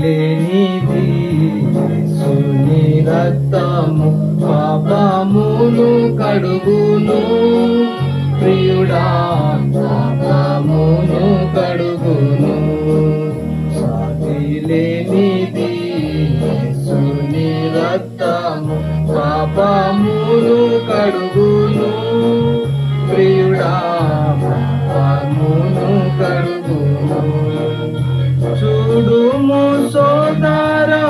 లేనిది యేసుని రక్తము పాపమును కడుగును ప్రియుడా పాపమును కడుగును సాటి లేనిది యేసుని రక్తము పాపమును కడుగును ప్రియుడా పాపమును కడుగును చూడుము సోదరా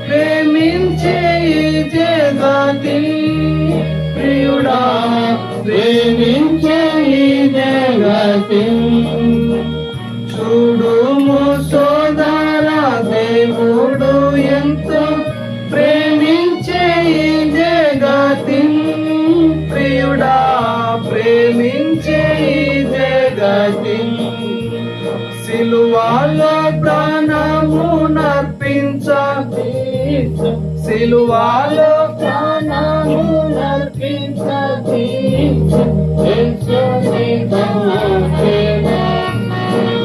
ప్రేమించే జగతి ప్రియుడా ప్రేమించే జగతి చూడుము సోదరా దేవుడు ఎంతో ప్రేమించే జగతి ప్రియుడా ప్రేమించే జగతి సిలువలో ప్రాణము నర్పించ సిలువలో ప్రాణము నర్పించ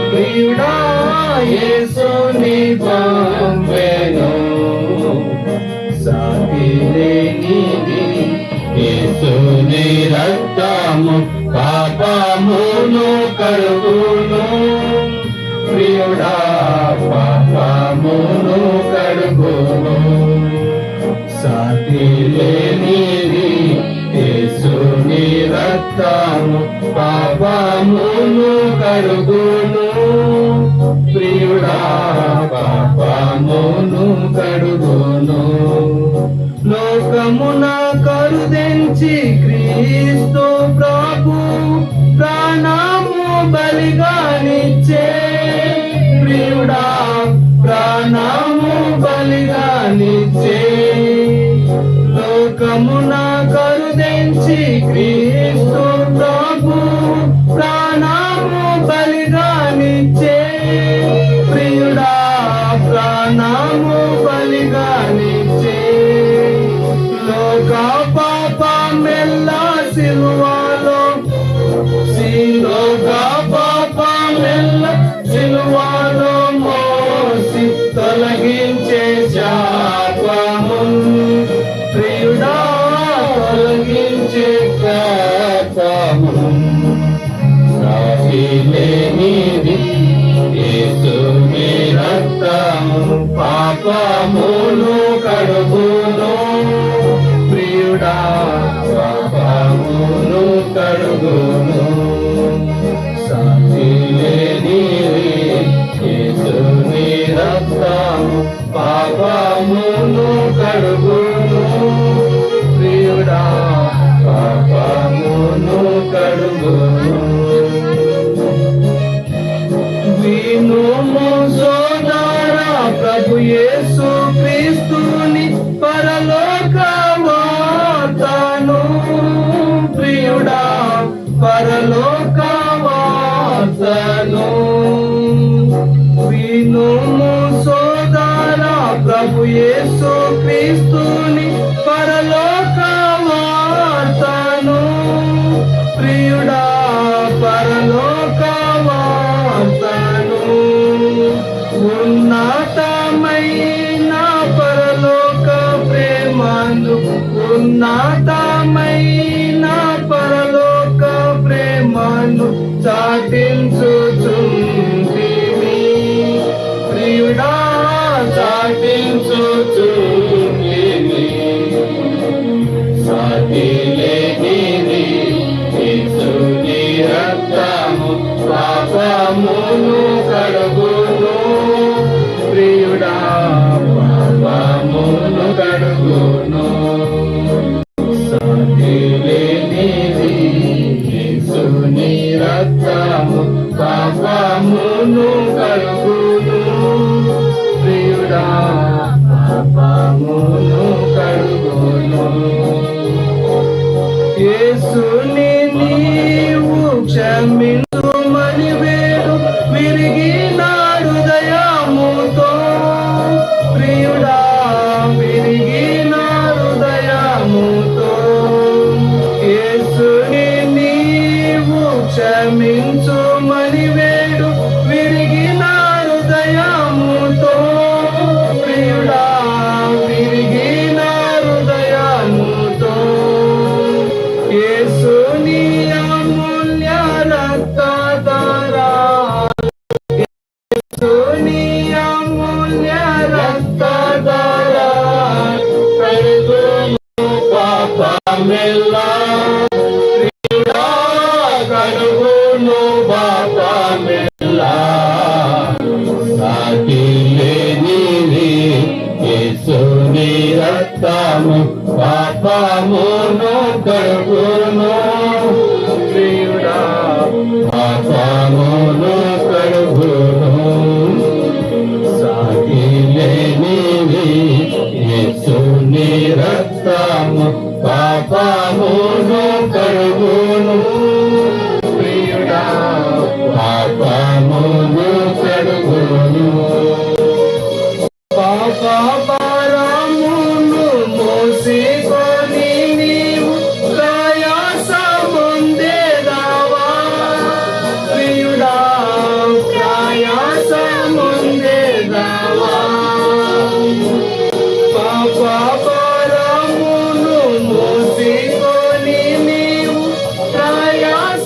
ప్రియుడా యేసుని పంపెను సాటి లేనిది యేసుని రక్తము పాపమును కడుగును ప్రియుడా పాపమును కడుగును సాటి లేనిది యేసుని రక్తము పాపమును కడుగును ప్రియుడా పాపమును కడుగును లోకమున కరుదెంచి క్రీస్తు ప్రభు ప్రాణము బలిగానిచ్చే ప్రియుడా ప్రాణము బలిగానిచ్చే లోకమున కరుదెంచి క్రీస్తు ప్రభు ప్రాణము బలిగానిచ్చే ప్రియుడా ప్రాణము బలిగానిచ్చే లోక పాపమెల్ల సిలువలో లోక పాపమెల్ల సిలువలో మోసి తొలగించే శాపము ప్రియుడా తొలగించే శాపము సాటి లేనిది యేసుని రక్తము పాపమును కడుగును ప్రియుడా పాపమును కడుగును సాటి లేనిది యేసుని రక్తము పాపమును కడుగును ప్రియుడా పాపమును కడుగును వినుము సోదరా ప్రభు యేసు క్రీస్తుని పరలోక వార్తను ప్రియుడా పరలోక వార్తను వినుము సోదరా ప్రభు యేసు క్రీస్తుని పరలోక వార్తను ప్రియుడా పరలోక వార్తను ఉన్నతమైన పరలోక ప్రేమను ఉన్నతమైన పరలోక ప్రేమను చాటించుచుంటివి ప్రియుడా చాటించుచుంటివి సాటి లేనిది యేసుని రక్తము పాపమును కడుగును ప్రియుడా పాపమును కడుగును సాటి లేనిది యేసుని రక్తము పాపమును కడుగును ప్రియుడా పాపమును కడుగును యేసుని నీవు క్షమించుమని వేడు విరిగిన హృదయముతో ప్రియుడా విరిగిన హృదయముతో యేసుని నీవు క్షమించుమని వేడు విరిగిన పాపమును కడుగును ప్రియుడా పాపమును కడుగును సాగిలేనిది యేసుని రక్తము పాపమును కడుగును ప్రియుడా పాపమును కడుగును పాప భారమును మోసికొని నీవు ప్రయాసముందేదావా ప్రియుడా ప్రయాసముందేదావా పాప భారమును మోసికొని నీవు ప్రయాసముందేదావా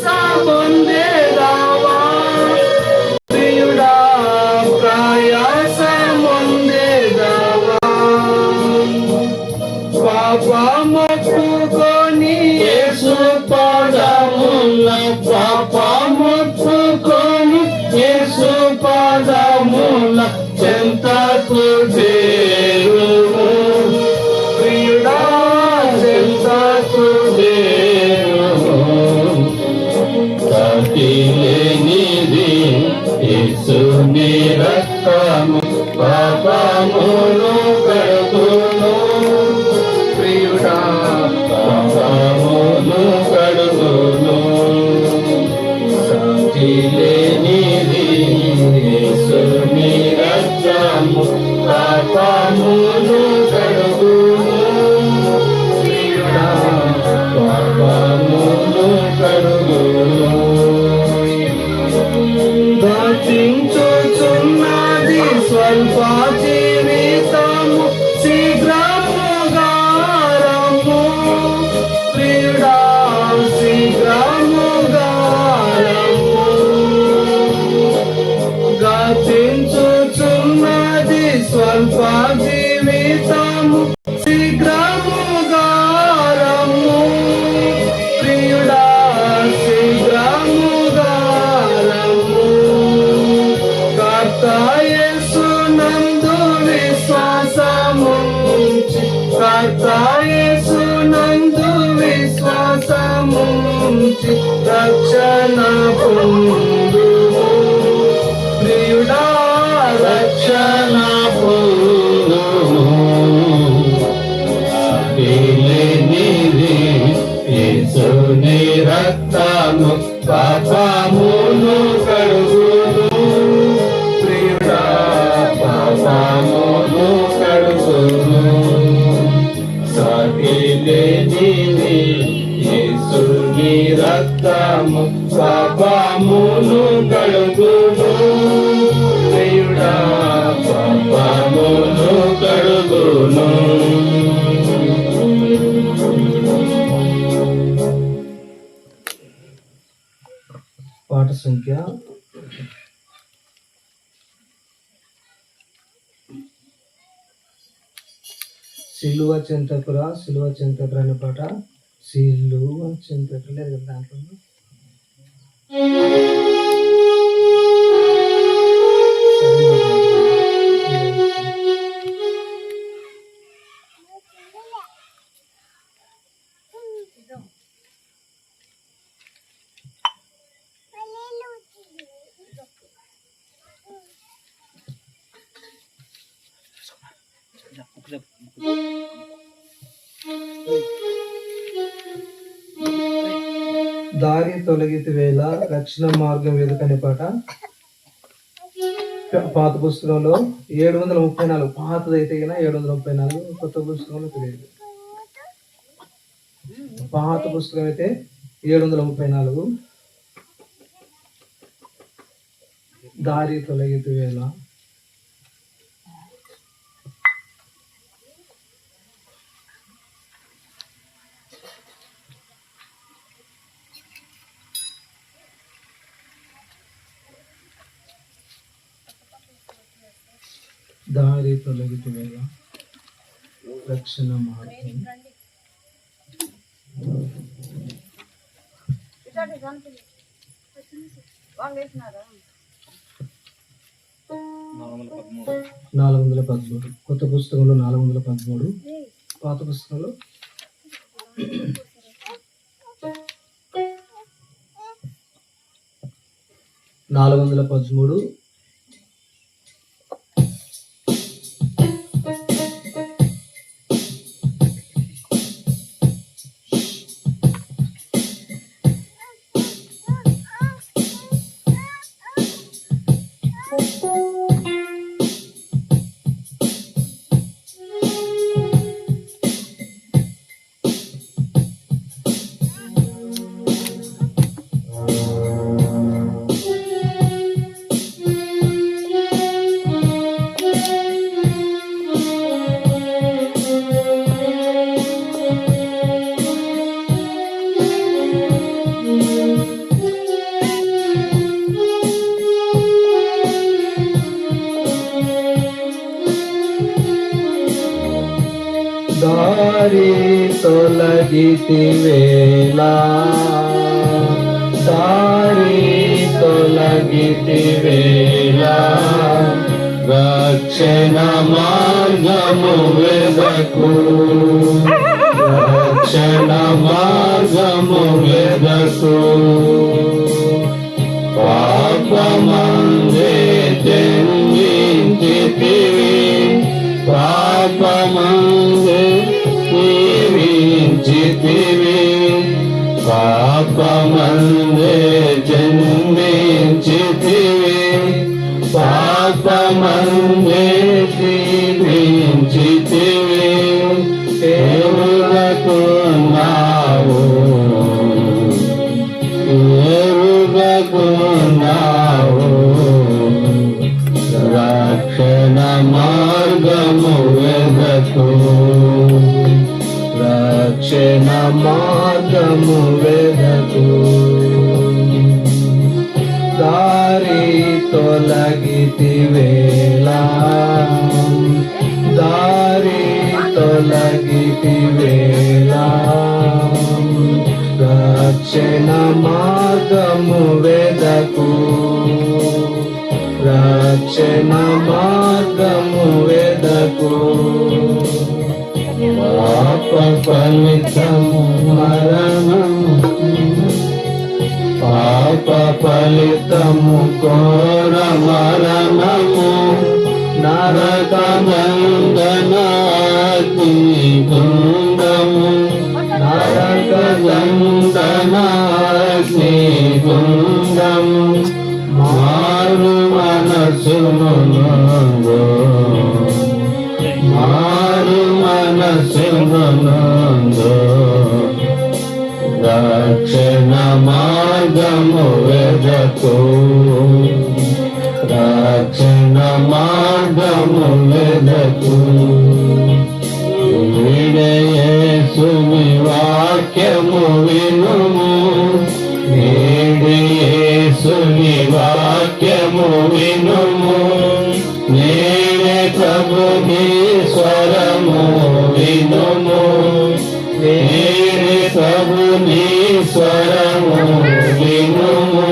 ప్రియుడా ప్రయాసముందేదావా పాపముక్కుకొని యేసు పాదముల పాపముక్కుకొని యేసు పాదముల చెంతకు చేరుము ప్రియుడా చెంతకు చేరుము సాటిలేనిది యేసుని రక్తము పాపమును కడుగును ప్రియుడా పాపమును కడుగును సాటిలేనిది యేసుని రక్తము పాపమును కడుగును ప్రియుడా పాపమును కడుగును దర్శించుచున్నది స్వల్ప జీవితము శీఘ్రముగారము ప్రియుడా శీఘ్రముగారము గతించుచున్నది స్వల్ప జీవితము శీఘ్రముగారము ప్రియుడా శీఘ్రముగారము కర్త యేసునందు విశ్వాసముంచి కర్త యేసునందు విశ్వాసముంచి రక్షణ పొందుము ప్రియుడా రక్షణ పొందుము సాటిలేనిది యేసుని రక్తము పాపమును కడుగును ప్రియుడా పాపమును కడుగును సాటిలేనిది యేసుని రక్తము పాపమును కడుగును ప్రియుడా పాపమును కడుగును పాట సంఖ్య 'సిలువ చింతకురా సిలువ చింతకురా' అనే పాట. సిలువ చింతకురా లేదు కదా దాంట్లో. దారి తొలగితి వేళ రక్షణ మార్గం వెదుకనే పాట. పాత పుస్తకంలో 734, పాతదైతే 734, కొత్త పుస్తకంలో తెలియదు. పాత పుస్తకం అయితే 734. దారి తొలగితి వేళ. దారి తొలగితి వేళ రక్షణ మార్గం. కొత్త పుస్తకంలో 413, పాత పుస్తకాలు 413. దారి తొలగితివేళ రక్షణ మార్గము వెదకు పాపమందే జన్మించితివి పాపమందే జీవించితివి పాపమందే జన్మించితివి పాపమందే జీవించితివి ఎరుగకున్నావు రక్షణ మార్గము వెదకు రక్షణ మార్గము వెదకు దారి తొలగితివేళ రక్షణ మార్గము వెదకు రక్షణ మార్గము వెదకు పాప ఫలితము మరణము పాప ఫలితము ఘోర మరణము నరకదండనాగ్ని గుండము నరకదండనాగ్ని గుండము మారు మనసును రక్షణ మార్గము వెదకు రక్షణ మార్గము వెదకు యేసుని వాక్యము వినుము యేసుని వాక్యము వినుము నేనే ప్రభుని స్వరము వినుము నేనే ప్రభుని స్వరము వినుము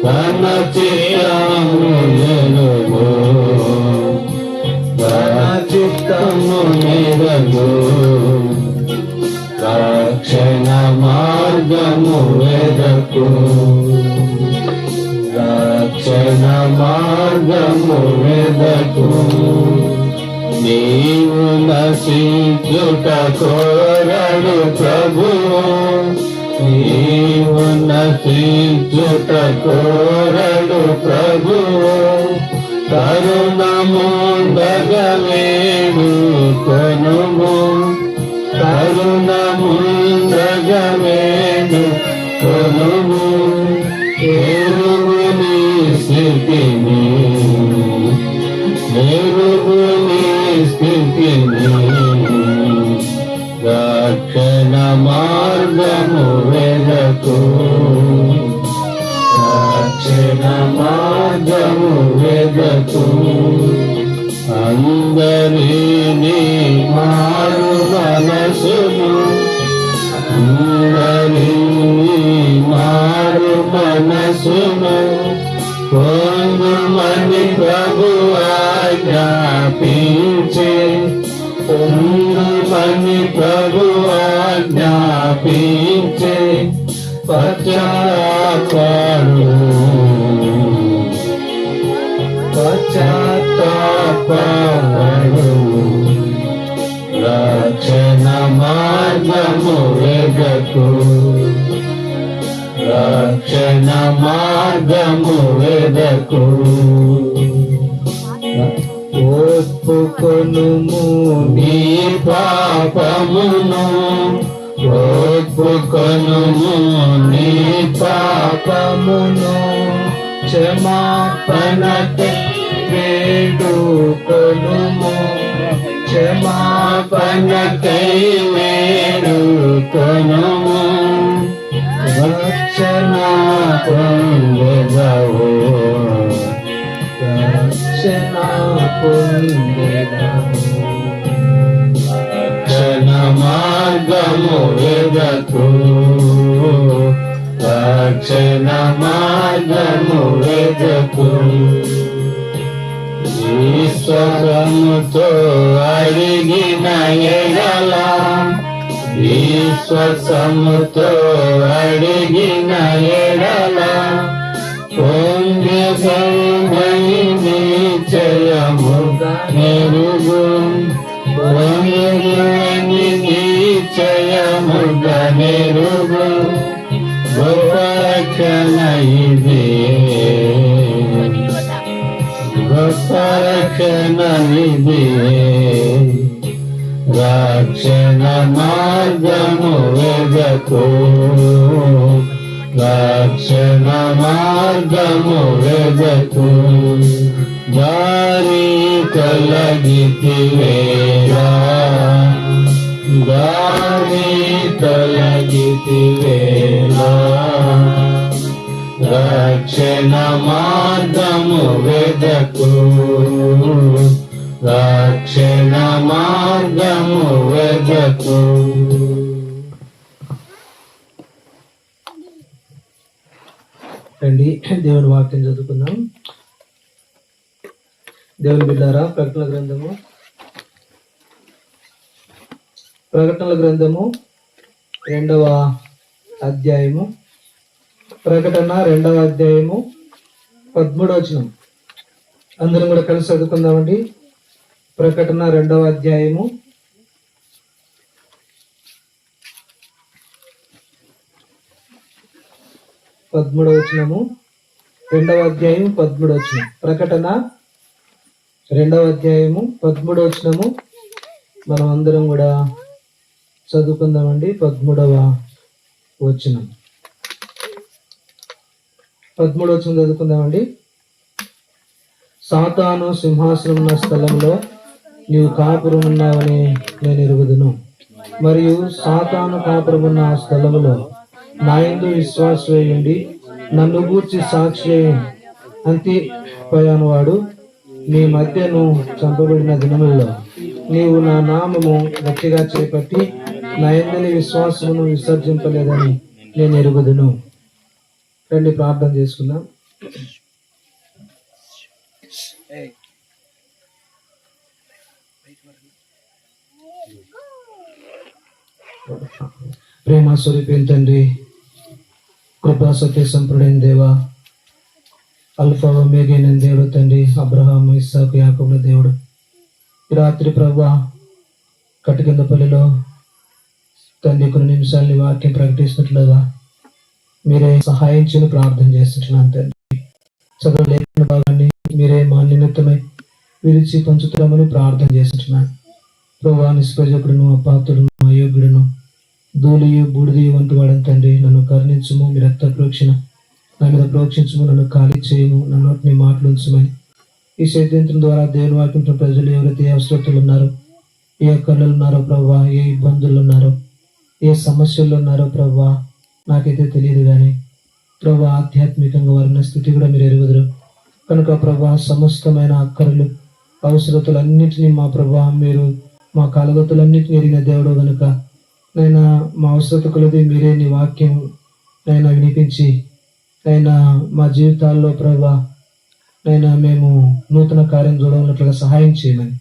తన చిత్తము ఎరుగు తన చిత్తము ఎరుగు రక్షణ మార్గము వెదకు రక్షణ మార్గము వెదకు నీవు నశించుట కోరడు ప్రభువు నీవు నశించుట కోరడు ప్రభువు కరుణముందగవేడు కొనుము కరుణముందగవేడు కొనుము ఎరుగుని స్థితిని ఎరుగుని స్థితిని రక్షణ మార్గము వెదకు రక్షణ మార్గము వెదకు అందరినీ మారు మనసును అందరినీ మారు మనసును పొందుమని ప్రభు ఆజ్ఞాపించే పొందుమని ప్రభు ఆజ్ఞాపించే పశ్చాత్తాపడు రక్షణ మార్గము వెదకు రక్షణ మార్గము వెదకు ఒప్పుకొనుము నీ పాపమును ఒప్పుకొనుము నీ పాపమును క్షమాపణకై వేడుకొనుము క్షమాపణకై వేడుకొనుము రక్షణ పొందెదవు రక్షణ పొందెదవు రక్షణ మార్గము వెదకు రక్షణ మార్గము వెదకు ఈశ్వరముతో అడిగిన ఎడల విశ్వాసముతో అడిగిన ఎడల పొందెదవని నిశ్చయముగా నెరుగు పొందెదవని నిశ్చయముగా నెరుగు గొప్ప రక్షణ ఇదే గొప్ప రక్షణ ఇదే రక్షణ మార్గము వెదకు రక్షణ మార్గము వెదకు దారి తొలగితివేరా దారి తొలగితివేరా రక్షణ మార్గము వెదకు రక్షణ మార్గము వెదకు రండి దేవుని వాక్యం చదువుకుందాం. దేవుని బిడ్డారా, ప్రకటనల గ్రంథము 2వ అధ్యాయము ప్రకటన 2వ అధ్యాయము 13వ వచనం అందరం కూడా కలిసి చదువుకుందామండి. ప్రకటన 2వ అధ్యాయము 13వ వచనము 2వ అధ్యాయం 13వ వచనం ప్రకటన 2వ అధ్యాయము 13వ వచనము మనం అందరం కూడా చదువుకుందామండి. 13వ వచనం 13వ వచనం చదువుకుందామండి. సాతాను సింహాసనం ఉన్న స్థలంలో నీవు కాపురం ఉన్నావని నేను ఎరుగుదును, మరియు సాతాను కాపురం ఉన్న ఆ స్థలములో నా యందు విశ్వాసవేయుండి నన్ను గూర్చి సాక్షి అంతిపయానువాడు నీ మధ్యను చంపబడిన దినములలో నీవు నా నామము గట్టిగా చేపట్టి నా యందలి విశ్వాసమును విసర్జింపలేదని నేను ఎరుగుదును. రండి ప్రార్థన చేసుకుందాం. ప్రేమ స్వరూపం తండ్రి, కృపా సత్య సంప్రదైన దేవ, అల్ఫా ఒమేగైన దేవుడు తండ్రి, అబ్రహాము ఇస్సాకు యాకోబుల దేవుడు, ఈ రాత్రి ప్రభువా కటికిందపల్లిలో తండ్రి కొన్ని నిమిషాలని వాక్యం ప్రకటిస్తున్నట్లుగా మీరే సహాయించుని ప్రార్థన చేస్తున్నాను తండ్రి. చదవలేని భాగాన్ని మీరే మా నిమిత్తమై విరిచి పంచుతామని ప్రార్థన చేస్తున్నాను. ప్రభువా నిష్ప్రయోజకుడును, అపాత్రుడును, అయోగ్యుడును, ధూళియు బూడిదియు వంటి వాడని తండ్రి, నన్ను కరుణించుము, మీ రక్త ప్రోక్షణ నా మీద ప్రోక్షించము, నన్ను ఖాళీ చేయము, నా నోటిని మాటలు ఉంచమని ఈ సిద్ధాంతం ద్వారా దేవుని వాక్యం ప్రజలు ఎవరైతే అవసరతలు ఉన్నారో, ఏ కళ్ళు ఉన్నారో ప్రభువా, ఏ ఇబ్బందులు ఉన్నారో, ఏ సమస్యలు ఉన్నారో ప్రభువా నాకైతే తెలియదు, కానీ ప్రభువా ఆధ్యాత్మికంగా వారిన స్థితి కూడా మీరు ఎరుగుదురు కనుక ప్రభువా సమస్తమైన అక్కరలు అవసరతలన్నింటినీ మా ప్రభువా మీరు మా కలగతులన్నింటినీ ఎరిగిన దేవుడు కనుక నైనా మా అవసరత కొలది మీరే నీ వాక్యం నైనా వినిపించి నైనా మా జీవితాల్లో ప్రభువా నైనా మేము నూతన కార్యం చూడనట్లుగా సహాయం చేయమని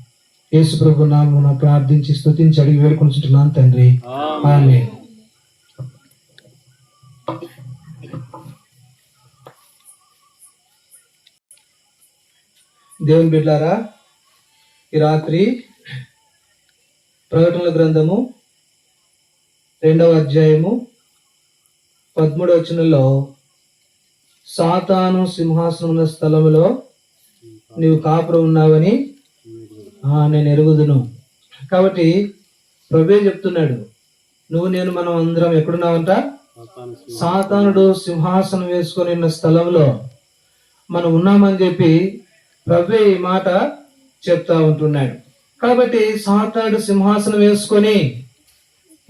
యేసు ప్రభు నామమున ప్రార్థించి స్తుతించి అడిగి వేడుకొనుచున్నాను తండ్రి. ఆమేన్. దేవుని బిడ్డలారా, ఈ రాత్రి ప్రకటనల గ్రంథము 2వ అధ్యాయము 13వ వచనంలో సాతాను సింహాసనం ఉన్న స్థలములో నీవు కాపురం ఉన్నావని నేను ఎరుగుదును. కాబట్టి ప్రభువే చెప్తున్నాడు, నువ్వు నేను మనం అందరం ఎక్కడున్నావంట? సాతానుడు సింహాసనం వేసుకొని ఉన్న స్థలంలో మనం ఉన్నామని చెప్పి ప్రభువే ఈ మాట చెప్తా ఉంటున్నాడు. కాబట్టి సాతానుడు సింహాసనం వేసుకొని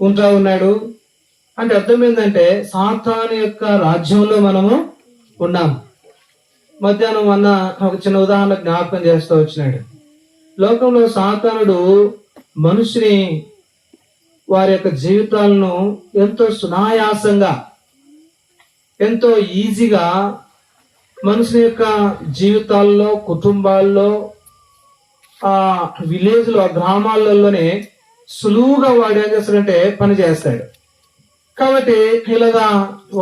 ఉంటా ఉన్నాడు అంటే అర్థం ఏంటంటే సాతాను యొక్క రాజ్యంలో మనము ఉన్నాం. మధ్యాహ్నం అన్న ఒక చిన్న ఉదాహరణ జ్ఞాపకం చేస్తూ వచ్చినాడు. లోకంలో సాతానుడు మనుషుని వారి యొక్క జీవితాలను ఎంతో సునాయాసంగా, ఎంతో ఈజీగా మనుషుల యొక్క జీవితాల్లో, కుటుంబాల్లో, ఆ విలేజ్ లో, ఆ గ్రామాలలోనే సులువుగా వాడు ఏం చేస్తాడంటే పని చేస్తాడు. కాబట్టి ఇలాగా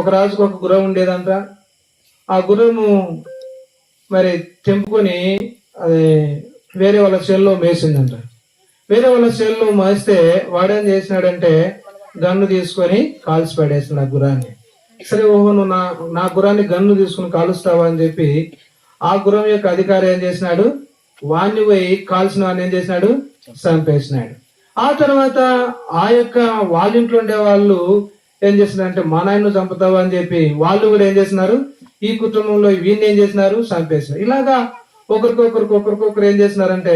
ఒక రాజుకు ఒక గుర్రం ఉండేదంట. ఆ గుర్రము మరి తెంపుకొని అది వేరే వాళ్ళ చేల్లో మేసిందంట. వేరే వాళ్ళ చేల్లో మేస్తే వాడేం చేసినాడంటే గన్ను తీసుకొని కాల్చి పడేసినాడు ఆ గుర్రాన్ని. సరే, ఓహో నువ్వు నా గుర్రాన్ని గన్ను తీసుకుని కాలుస్తావా అని చెప్పి ఆ గుర్రం యొక్క అధికారి ఏం చేసినాడు, వాణ్ణి పోయి కాల్చిన వాడిని ఏం చేసినాడు, చంపేసినాడు. ఆ తర్వాత ఆ యొక్క వాళ్ళ ఇంట్లో ఉండే వాళ్ళు ఏం చేసినారంటే మా నాయన చంపుతావా అని చెప్పి వాళ్ళు కూడా ఏం చేసినారు, ఈ కుటుంబంలో వీడిని ఏం చేసినారు, చంపేసినారు. ఇలాగా ఒకరికొకరు ఏం చేసినారంటే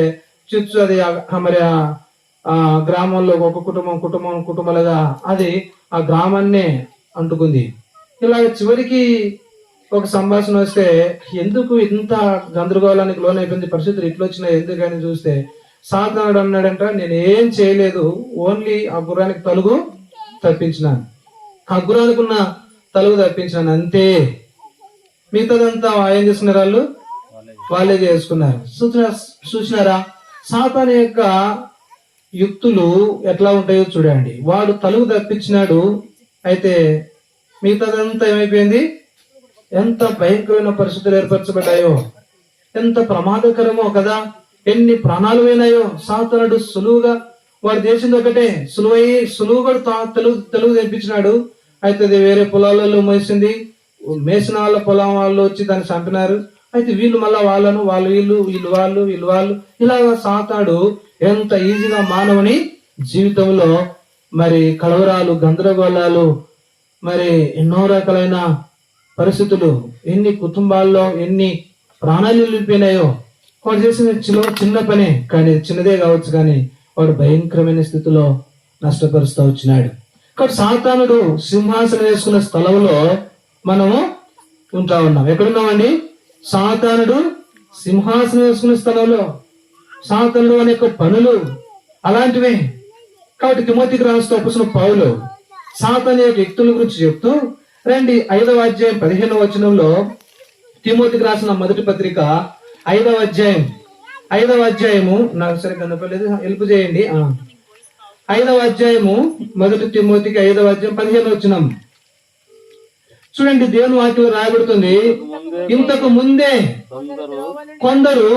చిచ్చు అది మరి ఆ గ్రామంలో ఒక కుటుంబాలుగా అది ఆ గ్రామాన్నే అంటుకుంది. ఇలాగ చివరికి ఒక సంభాషణ వస్తే ఎందుకు ఇంత గందరగోళానికి లోనైపోయింది, పరిస్థితులు ఇట్లా వచ్చినాయి ఎందుకని చూస్తే సాతానుడు అన్నాడంట, నేను ఏం చేయలేదు, ఓన్లీ ఆ గుర్రానికి తలుగు తప్పించినాను, ఆ గుర్రానికి ఉన్న తలుగు తప్పించినాను అంతే, మిగతాదంతా ఏం చేసుకున్నారు, వాళ్ళే చేసుకున్నారు. చూసినారా సాతాను యొక్క యుక్తులు ఎట్లా ఉంటాయో చూడండి. వాడు తలుగు తప్పించినాడు, అయితే మిగతాదంతా ఏమైపోయింది, ఎంత భయంకరమైన పరిస్థితులు ఏర్పరచబడ్డాయో, ఎంత ప్రమాదకరమో కదా, ఎన్ని ప్రాణాలు పోయినాయో. సాతానుడు సులువుగా వాడు చేసింది ఒకటే, సులువుగా తెలుగు తెప్పించినాడు. అయితే అది వేరే పొలాలలో మేసిన వాళ్ళ పొలం వాళ్ళు వచ్చి దాన్ని చంపినారు. అయితే వీళ్ళు మళ్ళా వీళ్ళు ఇలాగా సాతాడు ఎంత ఈజీగా మానవుని జీవితంలో మరి కలవరాలు, గందరగోళాలు, మరి ఎన్నో రకాలైన పరిస్థితులు, ఎన్ని కుటుంబాల్లో ఎన్ని ప్రాణాలు వెళ్ళిపోయినాయో. వాడు చేసిన చిన్న పనే, కానీ చిన్నదే కావచ్చు, కానీ వాడు భయంకరమైన స్థితిలో నష్టపరుస్తూ వచ్చినాడు. కాబట్టి సాతానుడు సింహాసనం వేసుకున్న స్థలంలో మనము ఉంటా ఉన్నాం. ఎక్కడున్నామండి? సాతానుడు సింహాసనం వేసుకున్న స్థలంలో. సాతానుడు అనే పనులు అలాంటివే. కాబట్టి తిమోతికి రాసిన అపొస్తలుడు పౌలు సాతాను యొక్క వ్యక్తుల గురించి చెప్తూ రండి 5వ అధ్యాయం 15వ వచనంలో తిమోతికి రాసిన మొదటి పత్రిక 5వ అధ్యాయము నాకు సరే కనపడలేదు, హెల్ప్ చేయండి. 5వ అధ్యాయము మొదటి తిమోతికి 5వ అధ్యాయం 15వ వచనం చూడండి. దేవుని వాక్యం రాయబడుతుంది, ఇంతకు ముందే కొందరు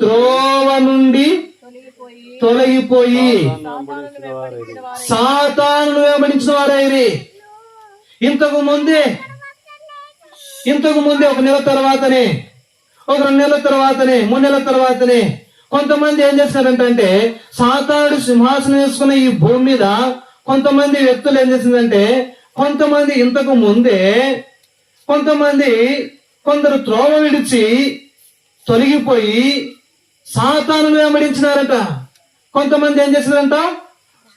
త్రోవ నుండి తొలగిపోయి సాతానును వెంబడించిన వారైరి. ఇంతకు ముందే 1 నెల తర్వాతనే, ఒక 2 నెలల తర్వాతనే, 3 నెలల తర్వాతనే కొంతమంది ఏం చేస్తారంటే సాతానుడు సింహాసనం వేసుకున్న ఈ భూమి మీద కొంతమంది వ్యక్తులు ఏం చేసిందంటే, కొంతమంది ఇంతకు ముందే కొందరు త్రోవ విడిచి తొలగిపోయి సాతానును వెంబడించినారట. కొంతమంది ఏం చేసినారంట,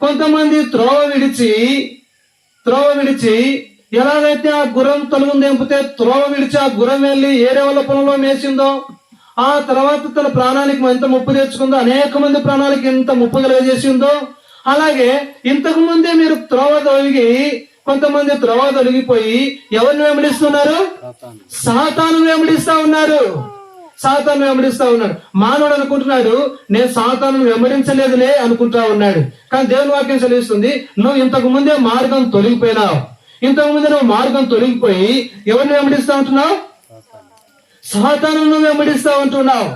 కొంతమంది త్రోవ విడిచి ఎలాగైతే ఆ గుర్రం తలుగును తెంపితే త్రోవ విడిచి ఆ గుర్రం వెళ్ళి ఏరే వాళ్ళ పొలంలో మేసిందో, ఆ తర్వాత తన ప్రాణానికి ఎంత ముప్పు తెచ్చుకుందో, అనేక మంది ప్రాణాలకి ఎంత ముప్పు కలుగజేసిందో, అలాగే ఇంతకు ముందే మీరు కొంతమంది త్రోవ తొలగిపోయి ఎవరిని వెంబడిస్తున్నారు? సాతాను వెంబడిస్తా ఉన్నారు. సాతాను వెంబడిస్తా ఉన్నాడు. మానవుడు అనుకుంటున్నాడు నేను సాతాను వెంబడించలేదులే అనుకుంటా ఉన్నాడు. కానీ దేవుని వాక్యం సెలవిస్తుంది, నువ్వు ఇంతకు ముందే మార్గం తొలగిపోయినావు. ఇంతకు ముందే నువ్వు మార్గం తొలగిపోయి ఎవరిని వెంబడిస్తా ఉంటున్నావు? సాతాను నువ్వు వెంబడిస్తా ఉంటున్నావు.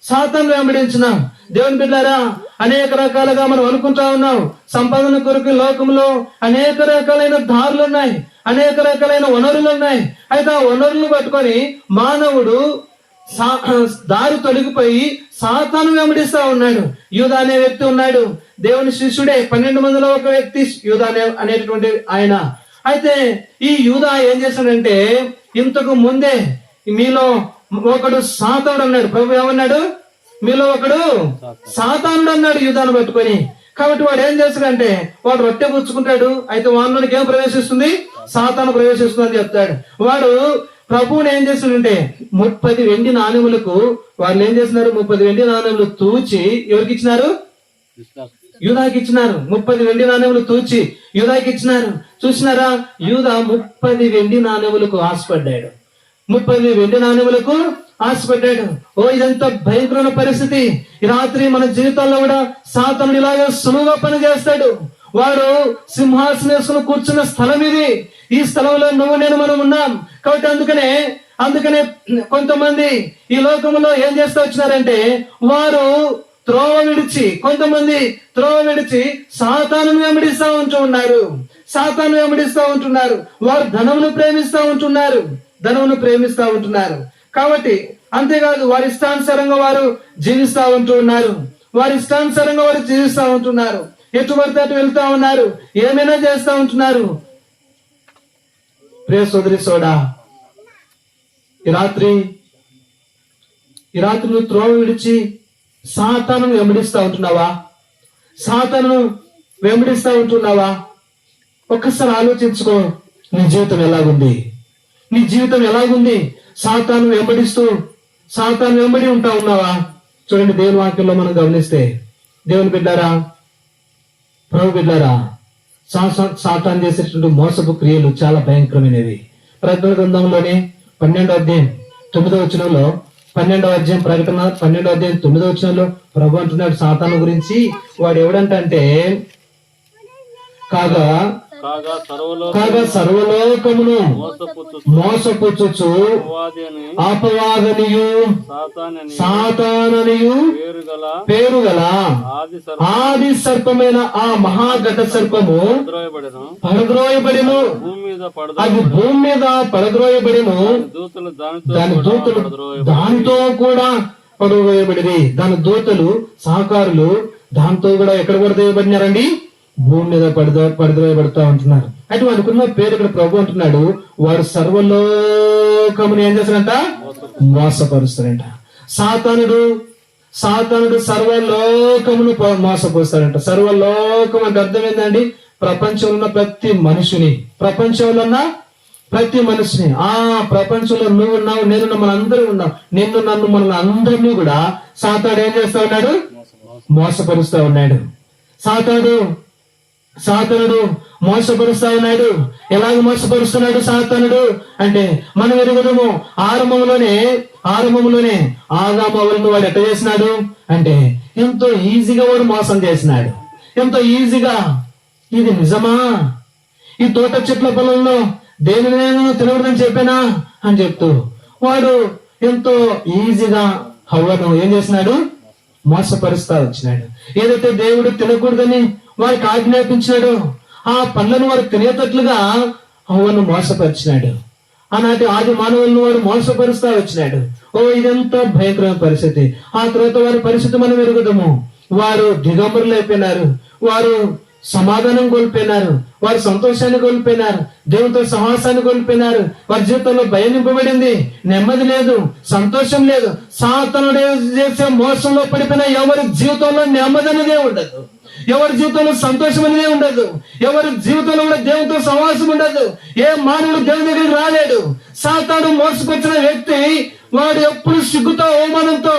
సాతాను వెంబడించినావు. దేవుని బిడ్డారా, అనేక రకాలుగా మనం అనుకుంటా ఉన్నాం. సంపాదన కొరకు లోకంలో అనేక రకాలైన దారులు ఉన్నాయి, అనేక రకాలైన వనరులు ఉన్నాయి. అయితే ఆ వనరులను పట్టుకొని మానవుడు దారి తొలగిపోయి సాతాను వెంబడిస్తా ఉన్నాడు. యూదా అనే వ్యక్తి ఉన్నాడు, దేవుని శిష్యుడే, 12 మందిలో ఒక వ్యక్తి యూదా అనేటటువంటి ఆయన. అయితే ఈ యూదా ఏం చేశాడంటే, ఇంతకు ముందే మీలో ఒకడు సాతానుడు అన్నాడు. ప్రభు ఏమన్నాడు? మీలో ఒకడు సాతానుడు అన్నాడు యూదాను పట్టుకొని. కాబట్టి వాడు ఏం చేస్తాడంటే, వాడు రొట్టె పుచ్చుకుంటాడు. అయితే వాడిలోనికి ఏం ప్రవేశిస్తుంది? సాతాను ప్రవేశిస్తుంది అని చెప్తాడు. వాడు ప్రభువుని ఏం చేస్తాడంటే 30 వెండి నాణెములకు వాళ్ళు ఏం చేస్తున్నారు? 30 వెండి నాణెములు తూచి ఎవరికి ఇచ్చినారు? యూదాకి ఇచ్చినారు. 30 వెండి నాణెములు తూచి యూదాకి ఇచ్చినారు. చూసినారా? యూదా 30 వెండి నాణెములకు ఆశపడ్డాడు. 30 వెండి నాణెములకు ఆశపడ్డాడు. ఓ, ఇదంతా భయంకరమైన పరిస్థితి. ఈ రాత్రి మన జీవితాల్లో కూడా సాతానుడు ఇలాగే సులువుగా పని చేస్తాడు. వాడు సింహాసనం కూర్చున్న స్థలం ఇది. ఈ స్థలంలో నువ్వు నేను మనం ఉన్నాం. కాబట్టి అందుకనే కొంతమంది ఈ లోకంలో ఏం చేస్తూ వచ్చినారంటే, వారు కొంతమంది త్రోవ విడిచి సాతాను వెంబడిస్తా ఉంటున్నారు. వారు ధనమును ప్రేమిస్తా ఉంటున్నారు. కాబట్టి అంతేకాదు, వారి ఇష్టానుసారంగా వారు జీవిస్తా ఉంటున్నారు. ఎటు పడితే అటు వెళ్తా ఉన్నారు, ఏమైనా చేస్తా ఉంటున్నారు. ప్రియ సోదరి సోడా, ఈ రాత్రి నువ్వు త్రోవ విడిచి సాతాను వెంబడిస్తా ఉంటున్నావా? ఒక్కసారి ఆలోచించుకో. నీ జీవితం ఎలాగుంది? సాతాను వెంబడి ఉంటా ఉన్నావా? చూడండి, దేవుని వాక్యంలో మనం గమనిస్తే, దేవుని బిడ్డారా, ప్రభు బిడ్డారా, సాతాను చేసేటువంటి మోసపు క్రియలు చాలా భయంకరమైనవి. ప్రకటన గ్రంథంలోనే 12వ అధ్యాయం 9వ వచనంలో, 12వ అధ్యాయం ప్రకటన 12వ అధ్యాయం 9వ వచనంలో ప్రభు అంటున్నాడు సాతాను గురించి. వాడు ఎవడంటే, కాగా సర్వలోకమును మోసపుచ్చుచు అపవాదనియు సాతాననియు పేరుగల ఆది సర్పమైన ఆ మహాఘట సర్పము పడద్రోయబడిను. అది భూమి మీద పడద్రోయబడిను. దాని దూతలు దానితో కూడా పడద్రోయబడి, దాని దూతలు సహకారులు దాంతో కూడా ఎక్కడ పడద్రోయబడినారండి? భూమి మీద పడద్రోయబడుతూ ఉంటున్నారు. అయితే అనుకున్న పేరు ఇక్కడ ప్రభు అంటున్నాడు, వాడు సర్వలోకమును ఏం చేస్తారంట? మోసపరుస్తారంట. సాతానుడు సర్వలోకమును మోసపరుస్తాడంట. సర్వలోకం అంటే అర్థం ఏంటండి? ప్రపంచంలో ఉన్న ప్రతి మనిషిని, ఆ ప్రపంచంలో నువ్వు ఉన్నావు, నేనున్నా, మనందరూ ఉన్నాం. నన్ను మనల్ని అందరినీ కూడా సాతానుడు ఏం చేస్తా ఉన్నాడు? మోసపరుస్తా ఉన్నాడు. సాతానుడు మోసపరుస్తా ఉన్నాడు. ఎలాగ మోసపరుస్తున్నాడు సాతానుడు అంటే, మనం ఎరుగుదము ఆరంభంలోనే ఆదామవలను వాడు ఎట్ట చేసినాడు అంటే, ఎంతో ఈజీగా వాడు మోసం చేసినాడు. ఎంతో ఈజీగా. ఇది నిజమా? ఈ తోట చెట్ల పొలంలో దేని నేను తినకూడదని చెప్పానా అని చెప్తూ వాడు ఎంతో ఈజీగా హవ్వను ఏం చేసినాడు? మోసపరుస్తా వచ్చినాడు. ఏదైతే దేవుడు తినకూడదని వారికి ఆజ్ఞాపించాడు, ఆ పండ్లను వారు తినేటట్లుగా హవ్వను మోసపరిచినాడు. ఆనాటి ఆది మానవులను వాడు మోసపరుస్తా వచ్చినాడు. ఓ, ఇదంతా భయంకరమైన పరిస్థితి. ఆ తర్వాత వారి పరిస్థితి మనం ఎరుగుదాము. వారు దిగంబరులు అయిపోయినారు. వారు సమాధానం కోల్పోయినారు. వారి సంతోషాన్ని కోల్పోయినారు. దేవునితో సహవాసాన్ని కోల్పోయినారు. వారి జీవితంలో భయం నింపబడింది. నెమ్మది లేదు, సంతోషం లేదు. సాతానుడు చేసే మోసంలో పడిపోయిన ఎవరి జీవితంలో నెమ్మది అనేదే ఉండదు. ఎవరి జీవితంలో సంతోషం అనేదే ఉండదు. ఎవరి జీవితంలో కూడా దేవునితో సహవాసం ఉండదు. ఏ మానవుడు దేవుని దగ్గరికి రాలేడు. సాతాను మోసపరిచిన వ్యక్తి వాడు ఎప్పుడు సిగ్గుతో, అవమానంతో,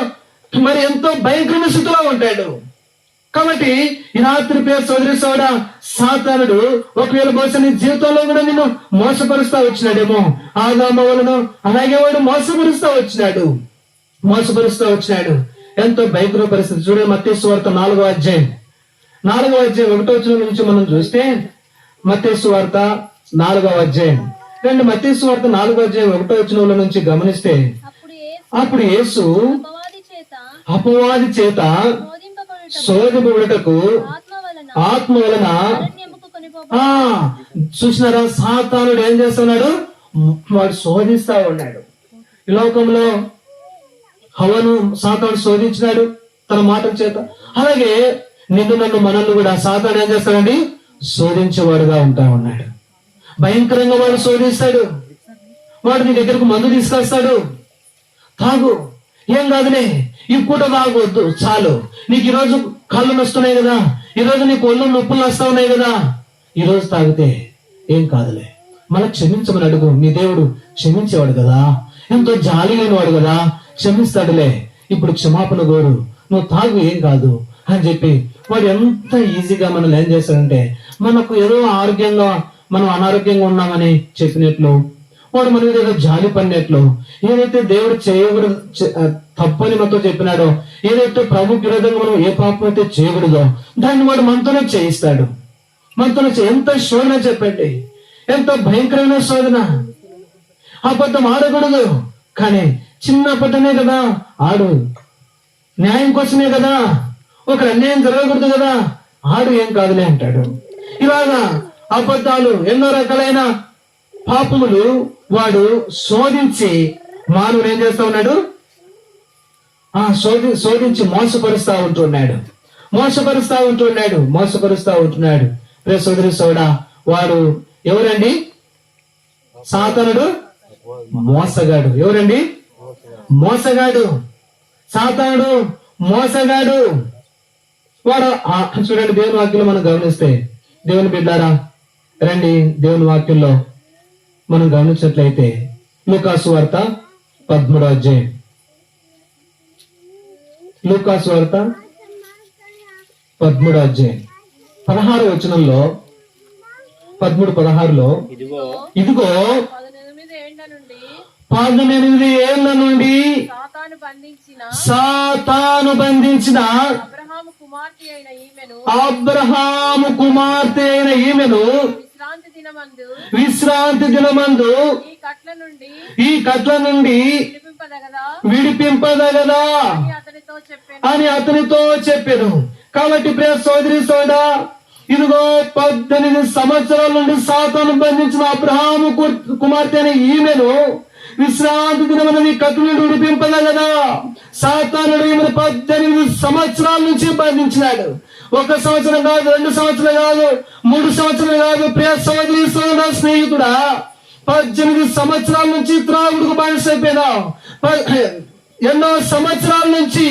మరి ఎంతో భయంకరమైన స్థితిలో ఉంటాడు. కాబట్టి ఈ రాత్రి పేరు సోదరి సోడా, సాతానుడు ఒకవేళ బహుశా నీ జీవితంలో కూడా నిన్ను మోసపరుస్తా వచ్చినాడేమో. ఆదాము వలన అలాగే వాడు మోసపరుస్తా వచ్చినాడు. మోసపరుస్తూ వచ్చినాడు. ఎంతో భయంకర పరిస్థితి. చూడండి మత్తయి సువార్త 4వ అధ్యాయం 1వ వచనం నుంచి మనం చూస్తే, మత్తయి సువార్త 4వ అధ్యాయం మత్తయి సువార్త 4వ అధ్యాయం 1వ వచనంలో నుంచి గమనిస్తే, అప్పుడు యేసు అపవాది చేత శోధింపబడుటకు ఆత్మ వలన చూసినారా, సాతానుడు ఏం చేస్తున్నాడు? వాడు శోధిస్తా ఉన్నాడు. ఈ లోకంలో హవ్వను సాతానుడు శోధించినాడు తన మాటల చేత. అలాగే నిన్ను నన్ను మనల్ని కూడా సాతానుడు ఏం చేస్తాడండి? శోధించేవాడుగా ఉంటా ఉన్నాడు. భయంకరంగా వాడు శోధిస్తాడు. వాడు నీ దగ్గరకు మందు తీసుకొస్తాడు. తాగు, ఏం కాదులే, ఈ పూట తాగొద్దు, చాలు. నీకు ఈరోజు కళ్ళు నొస్తున్నాయి కదా, ఈరోజు నీకు ఒళ్ళు నొప్పులు వస్తా ఉన్నాయి కదా, ఈరోజు తాగితే ఏం కాదులే, మనం క్షమించమని అడుగు. మీ దేవుడు క్షమించేవాడు కదా, ఎంతో జాలి లేనివాడు కదా, క్షమిస్తాడులే. ఇప్పుడు క్షమాపణ కోరు, నువ్వు తాగు, ఏం కాదు అని చెప్పి వాడు ఎంత ఈజీగా మనల్ని ఏం చేస్తాడంటే, మనకు ఏదో ఆరోగ్యంగా మనం అనారోగ్యంగా ఉన్నామని చెప్పినట్లు, వాడు మన మీద ఏదో జాలి పడినట్లు, ఏదైతే దేవుడు చేయకూడదు తప్పని మనతో చెప్పినాడో, ఏదైతే ప్రభుకి విరోధంగా మనం ఏ పాపం అయితే చేయకూడదో దాన్ని వాడు మనతోనే చేయిస్తాడు. మనతోనే ఎంత శోధన చెప్పండి, ఎంతో భయంకరమైన శోధన. అబద్ధం ఆడకూడదు, కానీ చిన్న అబద్ధమే కదా ఆడు, న్యాయం కోసమే కదా, ఒకరు అన్యాయం జరగకూడదు కదా, ఆడు, ఏం కాదులే అంటాడు. ఇలాగా అబద్ధాలు, ఎన్నో రకాలైన పాపములు వాడు శోధించి మానవుడు ఏం చేస్తా ఉన్నాడు? శోధించి మోసపరుస్తా ఉంటున్నాడు. రే సోదరి సోడా, వాడు ఎవరండి? సాతానుడు మోసగాడు. ఎవరండి? మోసగాడు. సాతానుడు మోసగాడు. వాడు చూడండి, దేవుని వాక్యంలో మనం గమనిస్తే, దేవుని బిడ్డారా రండి, దేవుని వాక్యంలో మనం గమనించినట్లయితే లూకాసు వార్త 13వ అధ్యాయం, లూకాసు వార్త 13వ అధ్యాయం 16వ వచనంలో 13:16లో, ఇదిగో 18 ఏళ్ల నుండి సాతాను బంధించిన అబ్రహాము కుమార్తె అయిన ఈమెను విశ్రాంతి దినమందు ఈ కట్ల నుండి విడిపింపదగదా అని అతనితో చెప్పాను. కాబట్టి ప్రియ సోదరి సోదరా, ఇదిగో 18 సంవత్సరాల నుండి సాతాను బంధించిన అబ్రహాము కుమార్తె అయిన ఈమెను విశ్రాంతి దినమున ఈ కట్ల నుండి విడిపింపదగదా. సాతానుడు ఈమెను 18 సంవత్సరాల నుంచి బంధించినాడు. 1 సంవత్సరం కాదు, 2 సంవత్సరాలు కాదు, 3 సంవత్సరాలు కాదు. ప్రియ సోదరి సోదర స్నేహితుడా, 18 సంవత్సరాల నుంచి త్రాగుడుకు బానిసైపోయినావు. ఎన్నో సంవత్సరాల నుంచి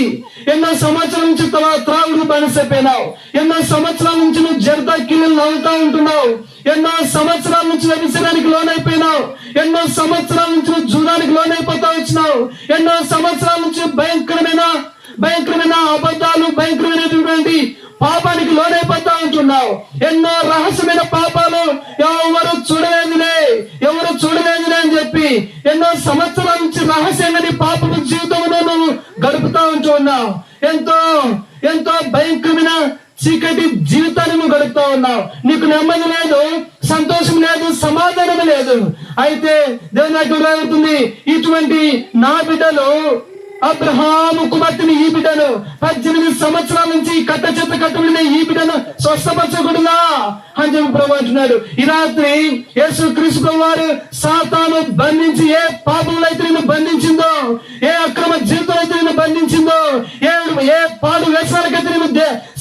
త్రాగుడుకు బానిసైపోయినావు. ఎన్నో సంవత్సరాల నుంచి నువ్వు జర్దా కిల్లలు నవ్వుతా ఉంటున్నావు. ఎన్నో సంవత్సరాల నుంచి వ్యభిచారానికి లోనైపోయినావు. ఎన్నో సంవత్సరాల నుంచి నువ్వు జూదానికి లోనైపోతా వచ్చినావు. ఎన్నో సంవత్సరాల నుంచి భయంకరమైన అబద్ధాలు, భయంకరమైనటువంటి పాపానికి లోనైపోతా ఉంటున్నావు. ఎన్నో రహస్యమైన పాపాలు ఎవరు చూడలేదులే అని చెప్పి ఎన్నో సంవత్సరాల నుంచి రహస్యంగా నీ పాపపు జీవితంలో నువ్వు గడుపుతా ఉంటున్నావు. ఎంతో భయంకరమైన చీకటి జీవితాన్ని నువ్వు గడుపుతా ఉన్నావు. నీకు నెమ్మది లేదు, సంతోషం లేదు, సమాధానం లేదు. అయితే దేవుని వాక్యం రాబోతుంది, ఇటువంటి నా బిడ్డలు అబ్రహాము కుమార్తెని ఈ బిడ్డను 18 సంవత్సరాల నుంచి కట్ట చెత్త కట్టుబడిన ఈ బిడ్డను స్వస్థపరచకూడదా అని చెప్పి ప్రభు అంటున్నాడు. ఈ రాత్రి యేసుక్రీస్తు ప్రభు వారు సాతాను బంధించి ఏ పాపంలో అయితే నిన్ను బంధించిందో, ఏ అక్రమ జీవితంలో అయితే నిన్ను బంధించిందో, ఏ పాడు వ్యసనాలకైతే నిన్ను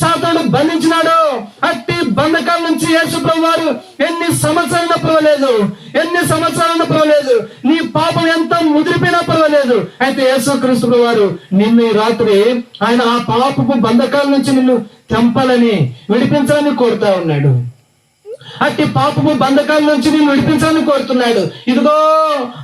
సాతాను బంధించినాడో, అట్టి బంధకాల నుంచి యేసు ప్రభు వారు ఎన్ని సంవత్సరాలైనా పర్వాలేదు, నీ పాపం ఎంత ముదిరిపోయినా పర్వాలేదు. అయితే యేసుక్రీస్తు వారు నిన్ను ఈ రాత్రి ఆయన ఆ పాపపు బంధకాల నుంచి నిన్ను తెంపాలని, విడిపించాలని కోరుతా ఉన్నాడు. అట్టి పాపము బంధకాల నుంచి నేను విడిపించాలని కోరుతున్నాడు. ఇదిగో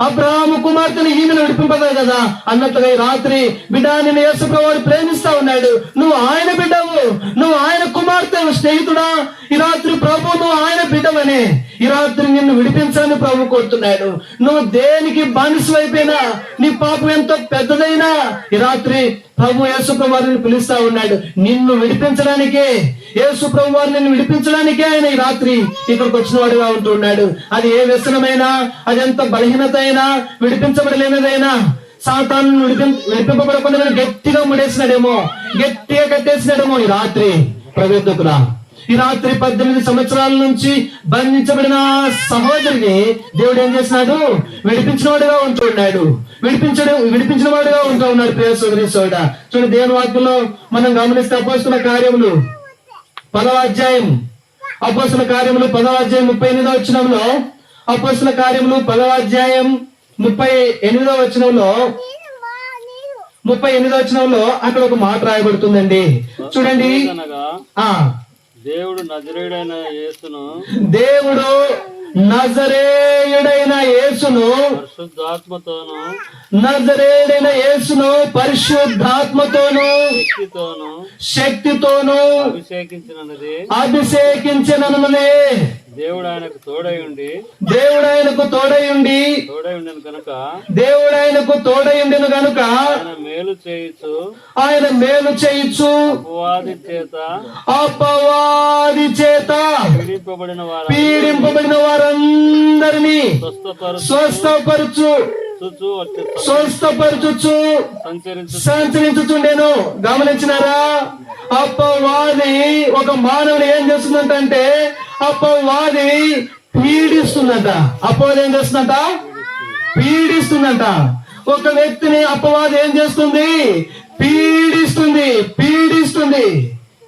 అబ్రహాము కుమార్తెని ఈమెను విడిపింపదా కదా అన్నట్టుగా ఈ రాత్రి బిడ్డ, నేను యేసు ప్రభువు ప్రేమిస్తా ఉన్నాడు. నువ్వు ఆయన బిడ్డవు, నువ్వు ఆయన కుమార్తె. స్నేహితుడా, ఈ రాత్రి ప్రభును ఆయన బిడ్డవని ఈ రాత్రి నిన్ను విడిపించాలని ప్రభు కోరుతున్నాడు. నువ్వు దేనికి బానిసైపోయినా, నీ పాపం ఎంతో పెద్దదైనా ఈ రాత్రి ప్రభు యేసు ప్రభు వారిని పిలుస్తా ఉన్నాడు. నిన్ను విడిపించడానికే, యేసు ప్రభు వారిని నిన్ను విడిపించడానికే ఆయన ఈ రాత్రి ఇక్కడికి వచ్చిన వాడుగా ఉంటున్నాడు. అది ఏ వ్యసనమైనా, అది ఎంత బలహీనత అయినా, విడిపించబడలేనిదైనా, సాతాను విడిపింపబడకుండా గట్టిగా ముడేసినాడేమో, గట్టిగా కట్టేసినాడేమో ఈ రాత్రి ప్రవేశకుడా. ఈ రాత్రి 18 సంవత్సరాల నుంచి బంధించబడిన సహోదరిని దేవుడు ఏం చేసినాడు? విడిపించిన వాడుగా ఉంటున్నాడు. విడిపించిన వాడుగా ఉంటూ ఉన్నాడు. ప్రియ సోదరి సోదరుడా, చూడండి దేవుని వాక్యంలో మనం గమనిస్తే అపోస్తుల కార్యములు 10వ అధ్యాయం, అపోస్తుల కార్యములు 10వ అధ్యాయం 38వ వచనంలో, అపోస్తుల కార్యములు 10వ అధ్యాయం 38వ వచనంలో, 38వ వచనంలో అక్కడ ఒక మాట రాయబడుతుందండి. చూడండి. దేవుడు నజరేయుడైన యేసును పరిశుద్ధాత్మతోను శక్తితోను అభిషేకించిననునే దేవుడు ఆయనకు తోడై ఉండి గనుక ఆయన మేలు చేయుచు అపవాది చేత పీడింపబడిన వారందరినీ స్వస్థపరచుచు సంచరించుచుండెను. గమనించినారా? అపవాది ఒక మానవుని ఏం చేస్తుందంటే, అపవాది పీడిస్తుందంట. అపవాది ఏం చేస్తుందంట? పీడిస్తుందంట. ఒక వ్యక్తిని అపవాది ఏం చేస్తుంది?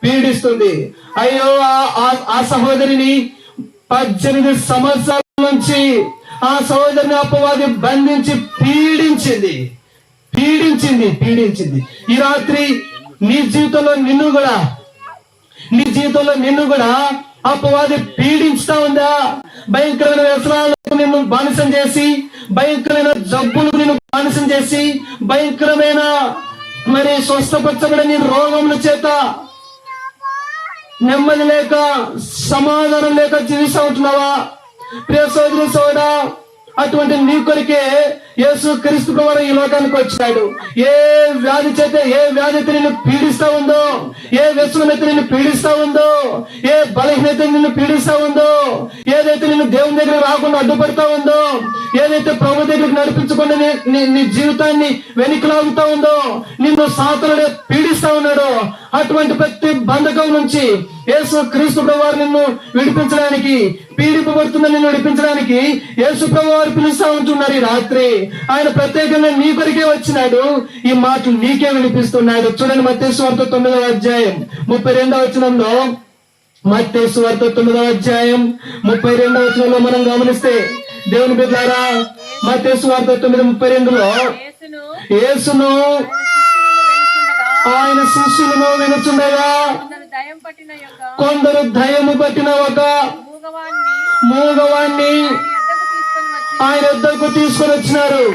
పీడిస్తుంది. అయ్యో, ఆ సహోదరిని 18 సంవత్సరాల నుంచి ఆ సహోదరిని అపవాది బంధించి పీడించింది. ఈ రాత్రి నీ జీవితంలో నిన్ను కూడా అపవాది పీడించుతా ఉందా? భయంకరమైన వ్యసనాలకు నిన్ను బానిసం చేసి, భయంకరమైన జబ్బులకు నిన్ను బానిసం చేసి, భయంకరమైన స్వస్థపరచబడని రోగముల చేత నెమ్మది లేక, సమాధానం లేక జీవిస్తూ ఉంటున్నావా? ప్రియ సోదరి సోదరా, అటువంటి నీ కొరికే యేసు క్రీస్తు ప్రభువు ఈ లోకానికి వచ్చాడు. ఏ వ్యాధి నిన్ను పీడిస్తా ఉందో, ఏ వ్యసనమైతే నిన్ను పీడిస్తా ఉందో, ఏ బలహీనత నిన్ను పీడిస్తా ఉందో, ఏదైతే నిన్ను దేవుని దగ్గర రాకుండా అడ్డుపడతా ఉందో, ఏదైతే ప్రభు దగ్గరికి నడిపించకుండా నీ జీవితాన్ని వెనుకలాగుతా ఉందో, నిన్ను సాతానుడు పీడిస్తా ఉన్నాడో, అటువంటి ప్రతి బంధకం నుంచి యేసు క్రీస్తు ప్రభువు నిన్ను విడిపించడానికి, పీడింపబడుతున్న నిన్ను విడిపించడానికి యేసు ప్రభువు పిలుస్తా ఉంటున్నారు. ఈ రాత్రి ఆయన ప్రత్యేకంగా నీ కొరికే వచ్చినాడు. ఈ మాటలు నీకే వినిపిస్తున్నాడు. చూడండి, మత్తయి సువార్త 9వ అధ్యాయం 32వ వచనంలో, మత్తయి సువార్త 9వ అధ్యాయం 32వ వచనంలో మనం గమనిస్తే, దేవుని బిడ్డలారా, మత్తయి సువార్త 9:32లో యేసును ఆయన శిష్యులను వినుచుండగా కొందరు దయ్యము పట్టిన ఒక మూగవాణ్ణి ఆయన వద్దకు తీసుకొని వచ్చినారు.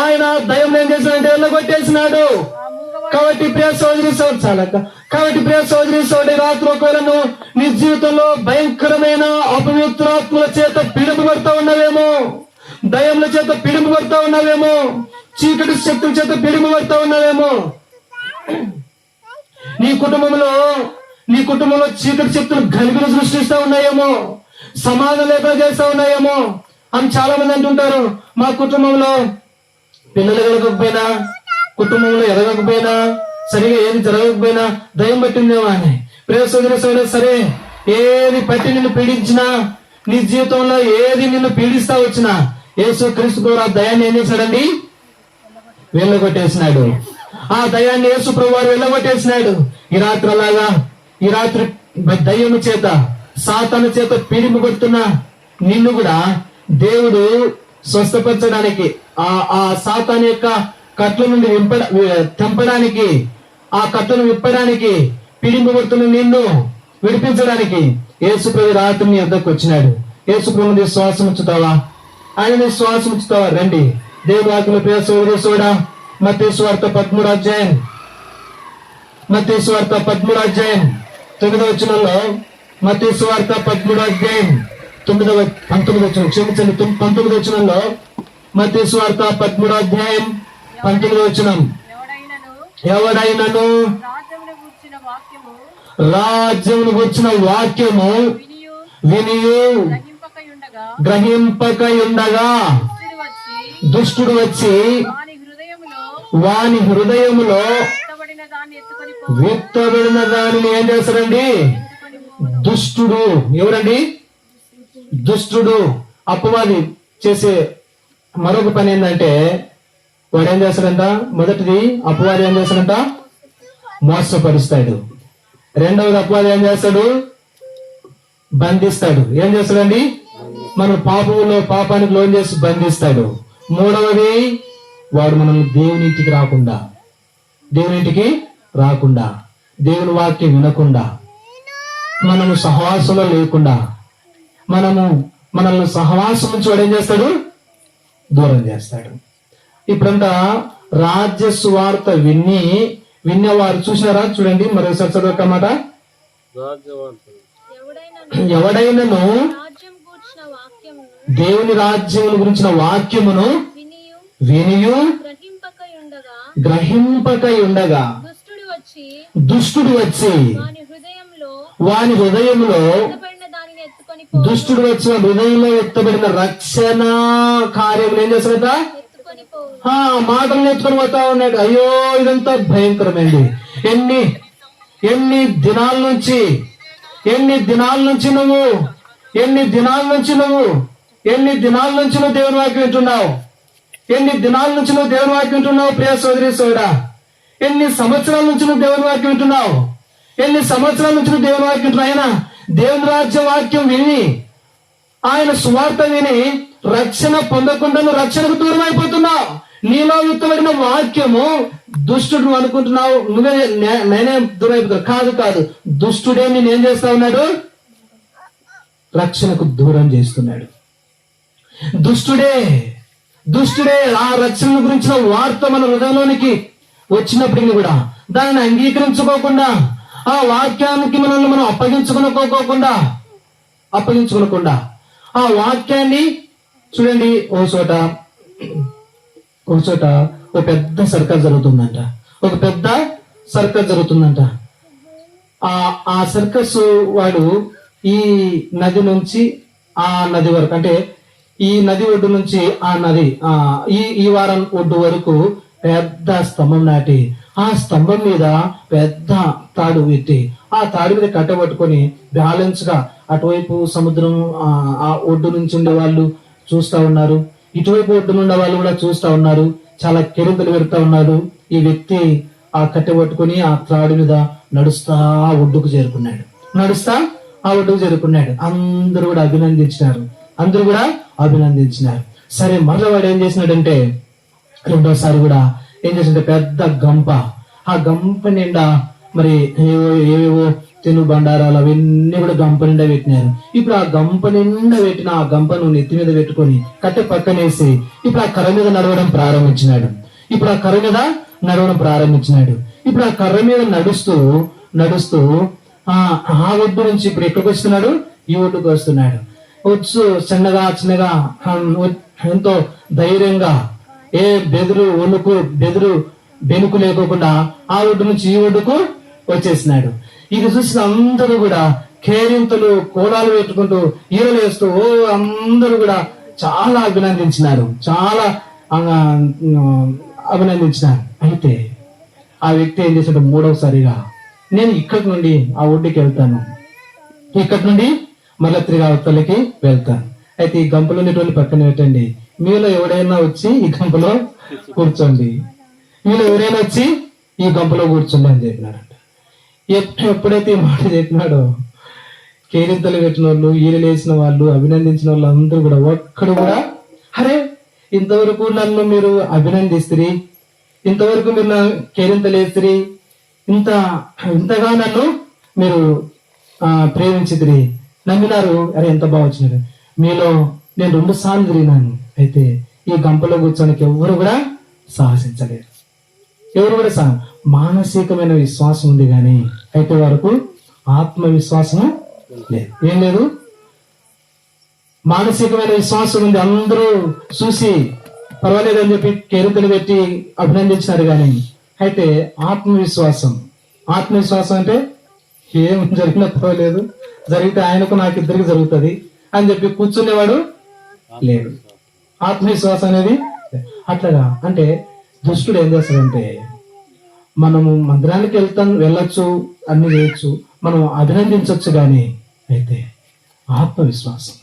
ఆయన దయ్యం ఏం చేసినాడంటే వెళ్ళగొట్టేసినాడు. కాబట్టి ప్రియ సోదరి సోదరి రాత్రి ఒకవేళ నువ్వు నీ జీవితంలో భయంకరమైన అపవిత్రాత్మల చేత పీడింపబడతా ఉన్నావేమో, దయ్యముల చేత పీడింపబడతా ఉన్నావేమో, చీకటి శక్తుల చేత పీడింపబడతా ఉన్నావేమో, నీ కుటుంబంలో చీకటి శక్తులు గలిబిలు సృష్టిస్తా ఉన్నాయేమో, సమాధానం లేకుండా చేస్తా ఉన్నాయేమో అని చాలా మంది అంటుంటారు. మా కుటుంబంలో పిల్లలు కలగకపోయినా, కుటుంబంలో ఎదగకపోయినా, సరిగా ఏది జరగకపోయినా దయ్యం పట్టిందేమో అని. ప్రియ సోదరి సోదరు, సరే, ఏది పట్టి నిన్ను పీడించినా, నీ జీవితంలో ఏది నిన్ను పీడిస్తా వచ్చినా, యేసు క్రీస్తు ఆ దయాన్ని ఏం చేశాడండి? వెళ్ళగొట్టేసినాడు. ఆ దయాన్ని యేసు ప్రభు వారు వెళ్ళగొట్టేసినాడు. ఈ రాత్రి దయ్యము చేత, సాతాను చేత పీడింపబడుతున్న నిన్ను కూడా దేవుడు స్వస్థపరచడానికి, ఆ సాతాను యొక్క కట్ల నుండి తెంపడానికి, ఆ కట్లను విప్పడానికి, పీడింపబడుతున్న నిన్ను విడిపించడానికి యేసు ప్రభు రాత్రి నీ వద్దకు వచ్చినాడు. యేసు ప్రభు శ్వాసం ఉంచుతావా? ఆయన శ్వాసం ఉంచుతావా? రండి, దేవుడు వాక్యంలో ప్రియ సోదరి సోదరా, మత్తయి సువార్త 13వ అధ్యాయం 9వ వచనంలో, మత్తయి సువార్త 13వ అధ్యాయం 19వ వచనం, క్షమించండి, 19వ వచనంలో, మత్తయి సువార్త 13వ అధ్యాయం 19వ వచనం, ఎవడైనను రాజ్యమును గూర్చిన వాక్యము వినియు గ్రహింపకై ఉండగా దుష్టుడు వచ్చి వాని హృదయములో విత్తబడిన దానిని ఏం చేస్తాడండి? దుష్టుడు. ఎవరండి? దుష్టుడు. అపవాది చేసే మరొక పని ఏంటంటే, వాడు ఏం చేస్తాడంట? మొదటిది, అపవాది ఏం చేస్తాడంట? మోసపరుస్తాడు. రెండవది, అపవాది ఏం చేస్తాడు? బంధిస్తాడు. ఏం చేస్తాడండి? మన పాపానికి లోన్ చేసి బంధిస్తాడు. మూడవది, వాడు మనల్ని దేవునింటికి రాకుండా దేవుని వాక్యం వినకుండా, మనము సహవాసంలో లేకుండా, మనల్ని సహవాసం నుంచి వాడు ఏం చేస్తాడు? దూరం చేస్తాడు. ఇప్పుడంతా రాజ్య సువార్త విన్నవారు చూసినారా? చూడండి మరోసారి చదవక మాట. ఎవడైనను దేవుని రాజ్యం గురించిన వాక్యమును వినియు గ్రహింపకై ఉండగా దుష్టుడు వచ్చి వాని హృదయంలో ఎత్తబడిన రక్షణ కార్యం ఏం చేస్తాడట? మాటలు ఎత్తుకొని పోతా ఉన్నాడు. అయ్యో, ఇదంతా భయంకరమైంది. ఎన్ని దినాల నుంచి నువ్వు దేవుని వాక్యం వింటున్నావు? ఎన్ని దినాల నుంచి నువ్వు దేవుని వాక్యం వింటున్నావు? ప్రియ సోదరి సోదరా, ఎన్ని సంవత్సరాల నుంచి నువ్వు దేవుని వాక్యం వింటున్నావు? ఆయన దేవుని రాజ్య వాక్యం విని, ఆయన సువార్త విని రక్షణ పొందకుండా నువ్వు రక్షణకు దూరం అయిపోతున్నావు. నీలో విత్తబడిన వాక్యము దుష్టుడు అనుకుంటున్నావు. నేనే దూరం అయిపోతున్నా. కాదు, దుష్టుడే నేనేం చేస్తా ఉన్నాడు? రక్షణకు దూరం చేస్తున్నాడు. దుష్టుడే ఆ రక్షణ గురించిన వార్త మన హృదయంలోనికి వచ్చినప్పటికీ కూడా దానిని అంగీకరించుకోకుండా, ఆ వాక్యానికి మనల్ని మనం అప్పగించుకోకుండా ఆ వాక్యాన్ని చూడండి. ఓ చోట ఒక పెద్ద సర్కస్ జరుగుతుందంట. ఆ సర్కస్ వాడు ఈ నది నుంచి ఆ నది వరకు, అంటే ఈ నది ఒడ్డు నుంచి ఆ నది ఈ వారం ఒడ్డు వరకు పెద్ద స్తంభం నాటి, ఆ స్తంభం మీద పెద్ద తాడు పెట్టి, ఆ తాడు మీద కట్టబట్టుకొని బ్యాలెన్స్ గా అటువైపు సముద్రం ఆ ఒడ్డు నుంచి ఉండే వాళ్ళు చూస్తా ఉన్నారు, ఇటువైపు ఒడ్డు నుండే వాళ్ళు కూడా చూస్తా ఉన్నారు. చాలా కెరింతలు పెడతా ఉన్నారు. ఈ వ్యక్తి ఆ కట్టె పట్టుకొని ఆ తాడు మీద నడుస్తా ఆ ఒడ్డుకు చేరుకున్నాడు. అందరూ కూడా అభినందించినారు. సరే, మరల వాడు ఏం చేసినాడంటే, రెండోసారి కూడా ఏం చేసింటే, పెద్ద గంప, ఆ గంప నిండా మరి ఏవేవో తిను బండారాలు అవన్నీ కూడా గంప నిండా పెట్టినారు. ఇప్పుడు ఆ గంప నిండా పెట్టిన ఆ గంపను నెత్తి మీద పెట్టుకొని కట్టె పక్కనేసి ఇప్పుడు ఆ కర్ర మీద నడవడం ప్రారంభించినాడు. ఇప్పుడు ఆ కర్ర మీద నడుస్తూ ఆ ఒడ్డు నుంచి ఇప్పుడు ఎక్కడికి వస్తున్నాడు? ఈ ఒడ్డుకు వస్తున్నాడు. వచ్చు చిన్నగా ఎంతో ధైర్యంగా, ఏ బెనుకు లేకోకుండా ఆ ఒడ్డు నుంచి ఈ ఒడ్డుకు వచ్చేసినాడు. ఇది చూసిన అందరూ కూడా కేరింతలు కోలాలు పెట్టుకుంటూ ఈరలు వేస్తూ అందరూ కూడా చాలా అభినందించినారు. అయితే ఆ వ్యక్తి ఏం చేశాడు? మూడవసారిగా, నేను ఇక్కడి నుండి ఆ ఒడ్డుకి వెళ్తాను, ఇక్కడి నుండి మళ్ళీ తిరిగి అవతలకి వెళ్తాను. అయితే ఈ గంపలో ఉన్నటువంటి పక్కన పెట్టండి, మీలో ఎవడైనా వచ్చి ఈ గంపలో కూర్చోండి, అని చెప్పినాడంట. ఎప్పుడైతే ఈ మాట చెప్పినాడో, కేరింతలు పెట్టిన వాళ్ళు, ఈరలు వేసిన వాళ్ళు, అభినందించిన వాళ్ళు అందరూ కూడా ఒక్కడు కూడా, అరే ఇంతవరకు నన్ను మీరు అభినందిస్తురి, ఇంతవరకు మీరు నా కేరింతలు వేస్తురి, ఇంతగా నన్ను మీరు ప్రేమించిదిరి, నమ్మినారు, అరే ఎంత బాగా వచ్చినారు. మీలో నేను 2 సార్లు తిరిగినాను. అయితే ఈ గంపలో కూర్చోడానికి ఎవరు కూడా సాహసించలేరు. మానసికమైన విశ్వాసం ఉంది కానీ అయితే వరకు ఆత్మవిశ్వాసం లేదు. ఏం లేదు? మానసికమైన విశ్వాసం ఉంది. అందరూ చూసి పర్వాలేదని చెప్పి కేరింతలు పెట్టి అభినందించినారు. కానీ అయితే ఆత్మవిశ్వాసం అంటే ఏం జరిగినా పర్వాలేదు, జరిగితే ఆయనకు నాకు ఇద్దరికి జరుగుతుంది అని చెప్పి కూర్చునేవాడు లేడు. ఆత్మవిశ్వాసం అనేది అట్లాగా. అంటే దుష్టుడు ఏం చేస్తాడంటే, మనము మందిరానికి వెళ్ళొచ్చు, అన్ని చేయొచ్చు, మనం అభినందించవచ్చు. కానీ అయితే ఆత్మవిశ్వాసం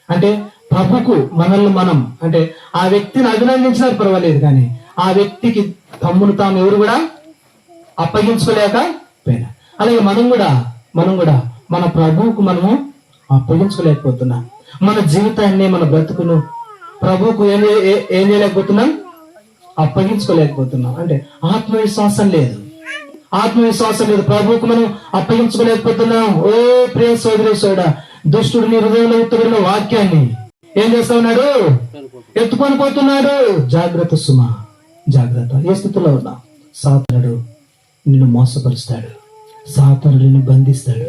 అంటే ప్రభుకు మనల్ని మనం అంటే ఆ వ్యక్తిని అభినందించినా పర్వాలేదు, కానీ ఆ వ్యక్తికి తమ్మును తాము ఎవరు కూడా అప్పగించుకోలేకపోయినా, అలాగే మనం కూడా మన ప్రభువుకు మనము అప్పగించుకోలేకపోతున్నాం. మన జీవితాన్ని, మన బ్రతుకును ప్రభువుకు ఏం చేయలేకపోతున్నాం, అప్పగించుకోలేకపోతున్నాం. అంటే ఆత్మవిశ్వాసం లేదు. ప్రభువుకు మనం అప్పగించుకోలేకపోతున్నాం. ఓ ప్రియ సోదరి సోడా, దుష్టుడు నీ హృదయంలో ఉత్తగిన వాక్యాన్ని ఏం చేస్తా ఉన్నాడు? ఎత్తుకొని పోతున్నాడు. జాగ్రత్త సుమా, జాగ్రత్త. ఏ స్థితిలో ఉన్నా సాతానుడు నిన్ను మోసపరుస్తాడు, సాతానుడు నిన్ను బంధిస్తాడు,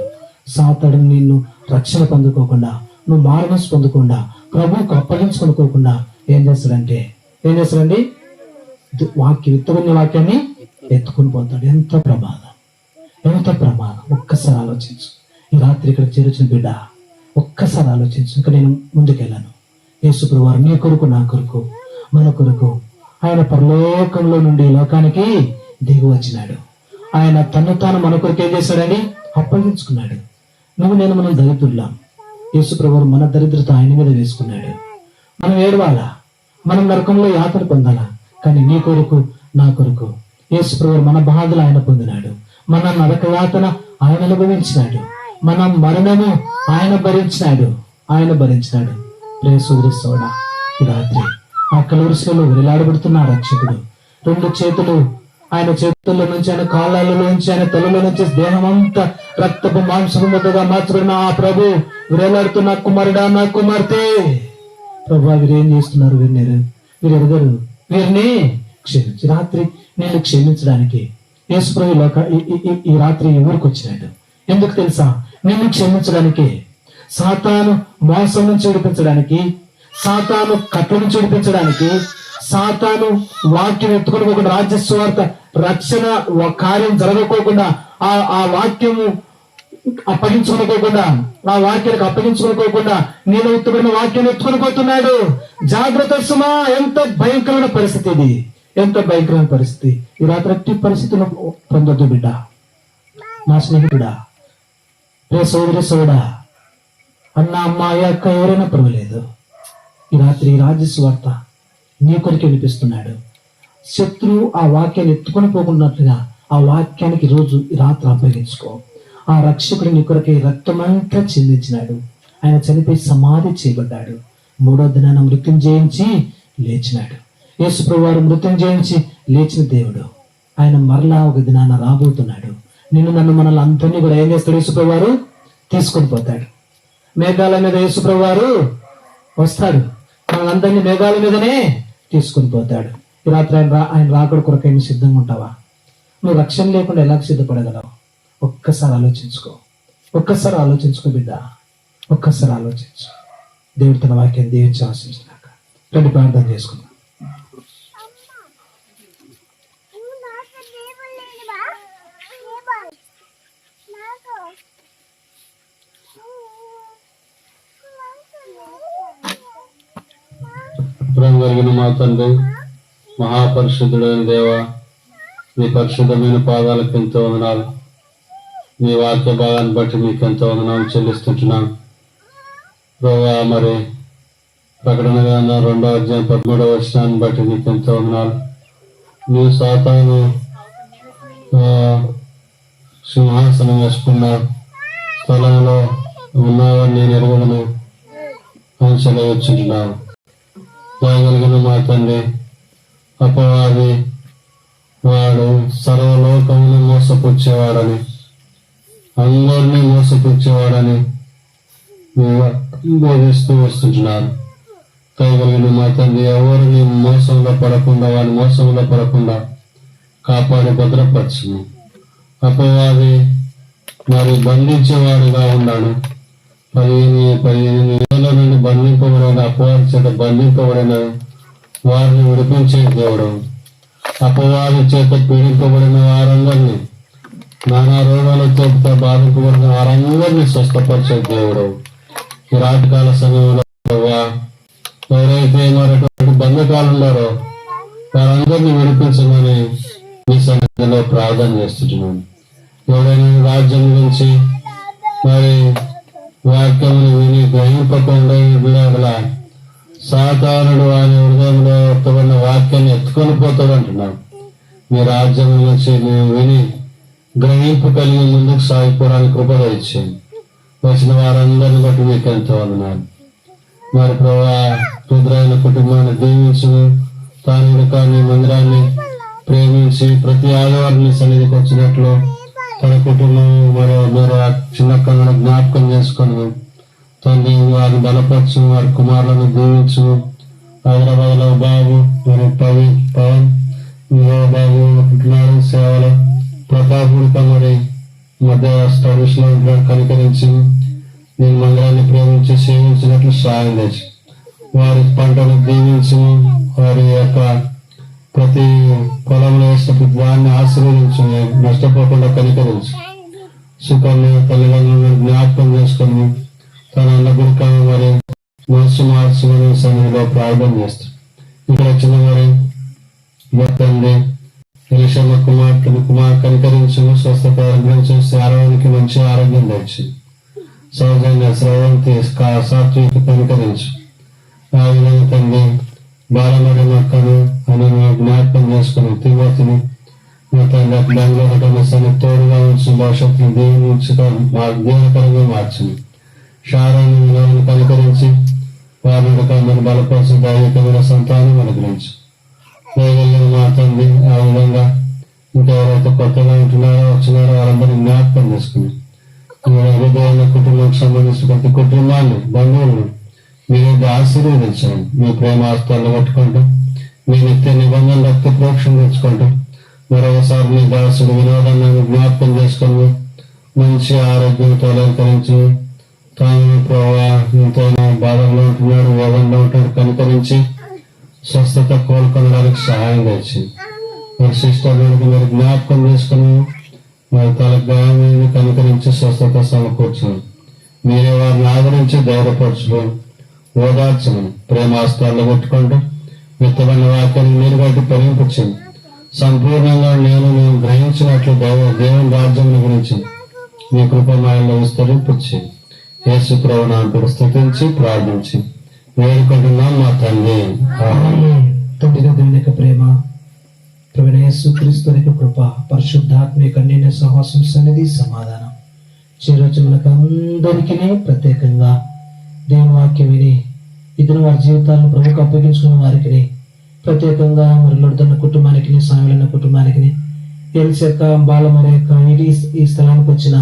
సాతానుడు నిన్ను రక్షణ పొందుకోకుండా, నువ్వు మారుమనసు పొందకుండా, ప్రభువుకు అప్పగించుకోకుండా ఏం చేస్తాడండి? విత్తబడిన వాక్యాన్ని ఎత్తుకుని పోతాడు. ఎంత ప్రమాదం! ఒక్కసారి ఆలోచించు. ఈ రాత్రి ఇక్కడ చేర్చిన బిడ్డ, ఒక్కసారి ఆలోచించు. ఇంకా నేను ముందుకెళ్ళాను. యేసుప్రభువు వారు నీ కొరకు, నా కొరకు, మన కొరకు ఆయన పరలోకంలో నుండి లోకానికి దిగి వచ్చినాడు. ఆయన తను తాను మన కొరకు ఏం చేశాడని అప్పగించుకున్నాడు. మనం దరిద్రులం. యేసుప్రభువు వారు మన దరిద్రత ఆయన మీద వేసుకున్నాడు. మనం ఏడవాలా, మనం నరకంలో యాతన పొందాలా. కానీ నీ కొరకు, నా కొరకు యేసుప్రభువు వారు మన బాధలు ఆయన పొందినాడు. మన నరక యాతన ఆయన అనుభవించినాడు. మన మరణము ఆయన భరించినాడు. ప్రియ సోదరి సోడా, ఈ రాత్రి ఆ కలువరిశిలలో వేలాడబడుతున్న రక్షకుడు రెండు చేతులు ఆయన చేతుల్లో నుంచి, ఆయన కాళ్ళలో నుంచి, ఆయన తలలో నుంచి దేహం అంతా రక్తపు మాంసపు ముద్దగా మార్చబడిన ఆ ప్రభు వేలాడుతున్న కుమారుడా, నా కుమార్తె, ప్రభు వీరేం చేస్తున్నారు? వీరు ఎరగరు. వీరిని క్షమించి రాత్రి నేను క్షమించడానికి యేసుప్రభు ఈ రాత్రి ఈ ఊరికి వచ్చినాడు. ఎందుకు తెలుసా? నిన్ను క్షమించడానికి, సాతాను మోసం నుంచి విడిపించడానికి, సాతాను కట్ల నుంచి విడిపించడానికి, సాతాను వాక్యం ఎత్తుకోకుండా, రాజ్య స్వార్థ రక్షణ కార్యం జరగకోకుండా, ఆ వాక్యము అప్పగించుకోకుండా, ఆ వాక్యానికి అప్పగించుకోకుండా నేను ఎత్తుకున్న వాక్యాన్ని ఎత్తుకొని పోతున్నాడు. జాగ్రత్త సుమా! ఎంత భయంకరమైన పరిస్థితి ఇది, ఎంత భయంకరమైన పరిస్థితి. ఈ రాత్రి అట్టి పరిస్థితులు పొందొద్దు బిడ్డ, నా స్నేహితుడా, రే సోదరి సోడా, అన్న అమ్మాయి అక్క ఎవరైనా పర్వాలేదు. ఈ రాత్రి రాజ్య స్వార్థ నీ కొరికి వినిపిస్తున్నాడు. శత్రువు ఆ వాక్యాన్ని ఎత్తుకొని పోకున్నట్లుగా ఆ వాక్యానికి ఈ రాత్రి అప్పగించుకో. ఆ రక్షకుడు నీ కొరకే రక్తమంతా చెందించినాడు. ఆయన చనిపోయి సమాధి చేయబడ్డాడు. 3వ దినాన మృత్యుం జయించి లేచినాడు. యేసుప్రభువు వారు మృత్యుం జయించి లేచిన దేవుడు. ఆయన మరలా ఒక దినాన రాబోతున్నాడు. నన్ను మనల్ని అందరినీ కూడా ఏం చేస్తాడు? యేసుప్రభువు వారు తీసుకొని పోతాడు. మేఘాల మీద యేసుప్రభువు వారు వస్తాడు. మనందరినీ మేఘాల మీదనే తీసుకొని పోతాడు. ఈ రాత్రి ఆయన రాకడ కొరకు ఏమి సిద్ధంగా ఉంటావా? నువ్వు రక్షణ లేకుండా ఎలా సిద్ధపడగలవు? ఒక్కసారి ఆలోచించుకో బిడ్డ, ఒక్కసారి ఆలోచించు. దేవుడు తన వాక్యాన్ని దీవించి ఆశించినాక రండి ప్రార్థన చేసుకుందాం. ప్రేమ కలిగిన మా తండ్రి, మహాపరిశుద్ధుడైన దేవ, మీ పరిశుద్ధమైన పాదాలకు ఎంతో వందనాలు. మీ వాక్య భాగాన్ని బట్టి మీకు ఎంతో వందనాలు చెల్లిస్తుంటున్నాను ప్రభా. మరి ప్రకటన గ్రంథం 2వ అధ్యాయం 13వ వచనాన్ని బట్టి మీకు ఎంతో వందనాలు. నువ్వు సాతాను సింహాసనం వేసుకున్న స్థలంలో ఉన్నావని నేను ఎరుగుదను అని సెలవుచ్చుంటున్నాను. దయగలిగిన మా తండ్రి, అపవాది వాడు సర్వలోకమును మోసపుచ్చేవాడని, అందరినీ మోసపుచ్చేవాడని బోధిస్తూ వస్తుంటున్నారు. దయగలిగిన మా తండ్రి, ఎవరిని వారి మోసంలో పడకుండా కాపాడి భద్రపరచును. అపవాది మరి బంధించేవాడుగా ఉన్నాడు. 15 ఏళ్ళ నుండి బంధింపబడిన అపవాది చేత బంధింపబడిన వారిని విడిపించే దేవుడు, అపవాది చేత పీడింపబడిన వారందరినీ, నానా రోగాలతో బాధింపబడిన వారందరినీ స్వస్థపరిచే దేవుడు. ఈ రాత్రికాల సమయంలో ఎవరైతే మరటువంటి బంధకాలు ఉన్నారో వారందరినీ విడిపించమని మీ సన్నిధిలో ప్రార్థన చేస్తున్నాను. ఎవరైనా రాజ్యం గురించి మరి వాక్యమును విని గ్రహింపకుండా విడగల సాతానుడు ఆయన హృదయంలో ఎత్తబడిన వాక్యాన్ని ఎత్తుకొని పోతాడు అంటున్నాడు. మీ రాజ్యం గురించి మేము విని గ్రహింపు కలిగి ముందుకు సాగిపోవడానికి కృప ఇచ్చేయండి. వచ్చిన వారందరిని బట్టి మీకు ఎంతో వందనాలు. మరి ప్రభా రుద్రైన కుటుంబాన్ని దీవించును. తాను కానీ మందిరాన్ని ప్రేమించి ప్రతి ఆదివారం సన్నిధికి వచ్చినట్లు తన కుటుంబం మరో చిన్న కన్నును జ్ఞాపకం చేసుకుని తండ్రి వారిని బలపరచు, వారి కుమారులను దీవించు. హైదరాబాద్ లో బాబు మరి పవన్ బాబు పుట్టినాడు సేవలు ప్రతాపుడిక మరి మధ్య స్టడీస్ లో కనికరించి నేను మందిరాన్ని ప్రేమించి సేవించినట్లు సాయం తెచ్చి వారి పంటను దీవించు. వారి యొక్క ప్రతి పొలంలో వేసిన దాన్ని ఆశీర్వదించు, నష్టపోకుండా కనికరించు. సుఖాన్ని తల్లిదండ్రులను జ్ఞాపకం చేసుకుని తన అన్నగురిక మరి మనసు మార్చుకుని సమయంలో ప్రార్థన చేస్తాం. ఇక్కడ వచ్చిన మరి మొత్తండి ఎలిషమ్మ కుమార్ కనికరించు, స్వస్థత అనుగ్రహించు, ఆరోగ్యానికి మంచి ఆరోగ్యం తెచ్చి సౌజన్య శ్రవంతి సాత్విక కనికరించు. ఆ విధంగా తండ్రి బాలమడి మొక్కను అని జ్ఞాపకం చేసుకుని తిమ్మతిని మొత్తం బెంగళూరు తోడుగా ఉంచి భవిష్యత్తును దీవెనకరంగా మార్చింది. శారాన్ని విలువను కనుకరించి వారిని కొందరు బలపరిచి దైవికమైన సంతానం అనుగ్రహించు. దైవల్యం మాత్రండి. ఆ విధంగా ఇంకెవరైతే కొత్తగా ఉంటున్నారో వచ్చినారో వారందరినీ జ్ఞాపకం చేసుకుని హృదయాల కుటుంబానికి సంబంధించిన ప్రతి కుటుంబాన్ని బంధువులను మీరు ఆశీర్వదించండి. మీ ప్రేమ ఆస్తాలను పట్టుకుంటూ మీ నిత్య నిబంధన రక్త ప్రోక్షణ తెచ్చుకుంటూ మరొకసారి మీ దాసుడు వినోదాన్ని జ్ఞాపకం చేసుకుని మంచి ఆరోగ్యంతో అలంకరించి తాను ప్రభావ ఎంతైనా బాధల్లో ఉంటున్నాడు, వేదంలో ఉంటాడు కనుకరించి స్వస్థత కోలుకొనడానికి సహాయం తెచ్చి మరి సిస్టర్లకు మీరు జ్ఞాపకం చేసుకుని మరి తన గాయాన్ని కనుకరించి స్వస్థత సమకూర్చను. మీరే వారిని ఆదరించి ధైర్యపరచుకొని ఓదార్చమని ప్రేమాస్తాల్లో పెట్టుకుంటూ విత్తబడిన వాక్యాన్ని మీరు బట్టి పెరిగించింది. సంపూర్ణంగా నేను గ్రహించినట్లు దేవుని రాజ్యం గురించి మీ కృపమాయంలో విస్తరింపచ్చి యేసు ప్రభు నామమున స్తుతించి ప్రార్థించి వేడుకుంటున్నాం మా తండ్రి. తండ్రి దేవుని యొక్క ప్రేమ, ప్రభువైన యేసుక్రీస్తు యొక్క కృప, పరిశుద్ధాత్మ యొక్క అన్యోన్య సహవాసం సన్నిధి సమాధానం చేరొచ్చు మనకు అందరికీ. ప్రత్యేకంగా దేవుని వాక్యం విని ఇతను వారి జీవితాలను ప్రభుకు అప్పగించుకున్న వారికి ప్రత్యేకంగా మరి లొడుతున్న కుటుంబానికి, సామిలన్న కుటుంబానికి, ఎల్సెక్క బాల మరి యొక్క ఈ స్థలానికి వచ్చిన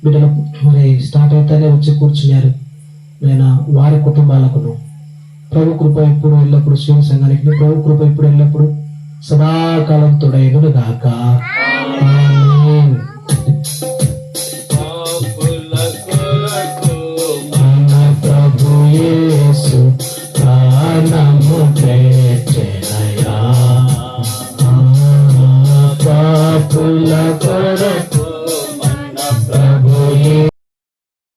బిడ్డలు మరి స్టార్ట్ అయితేనే వచ్చి కూర్చున్నారు. నేను వారి కుటుంబాలకును ప్రభు కృప ఇప్పుడు ఎల్లప్పుడు శివ సంఘానికి ప్రభు కృప ఇప్పుడు ఎల్లప్పుడు సదాకాలం తోడైనను గాక. ఆమేన్.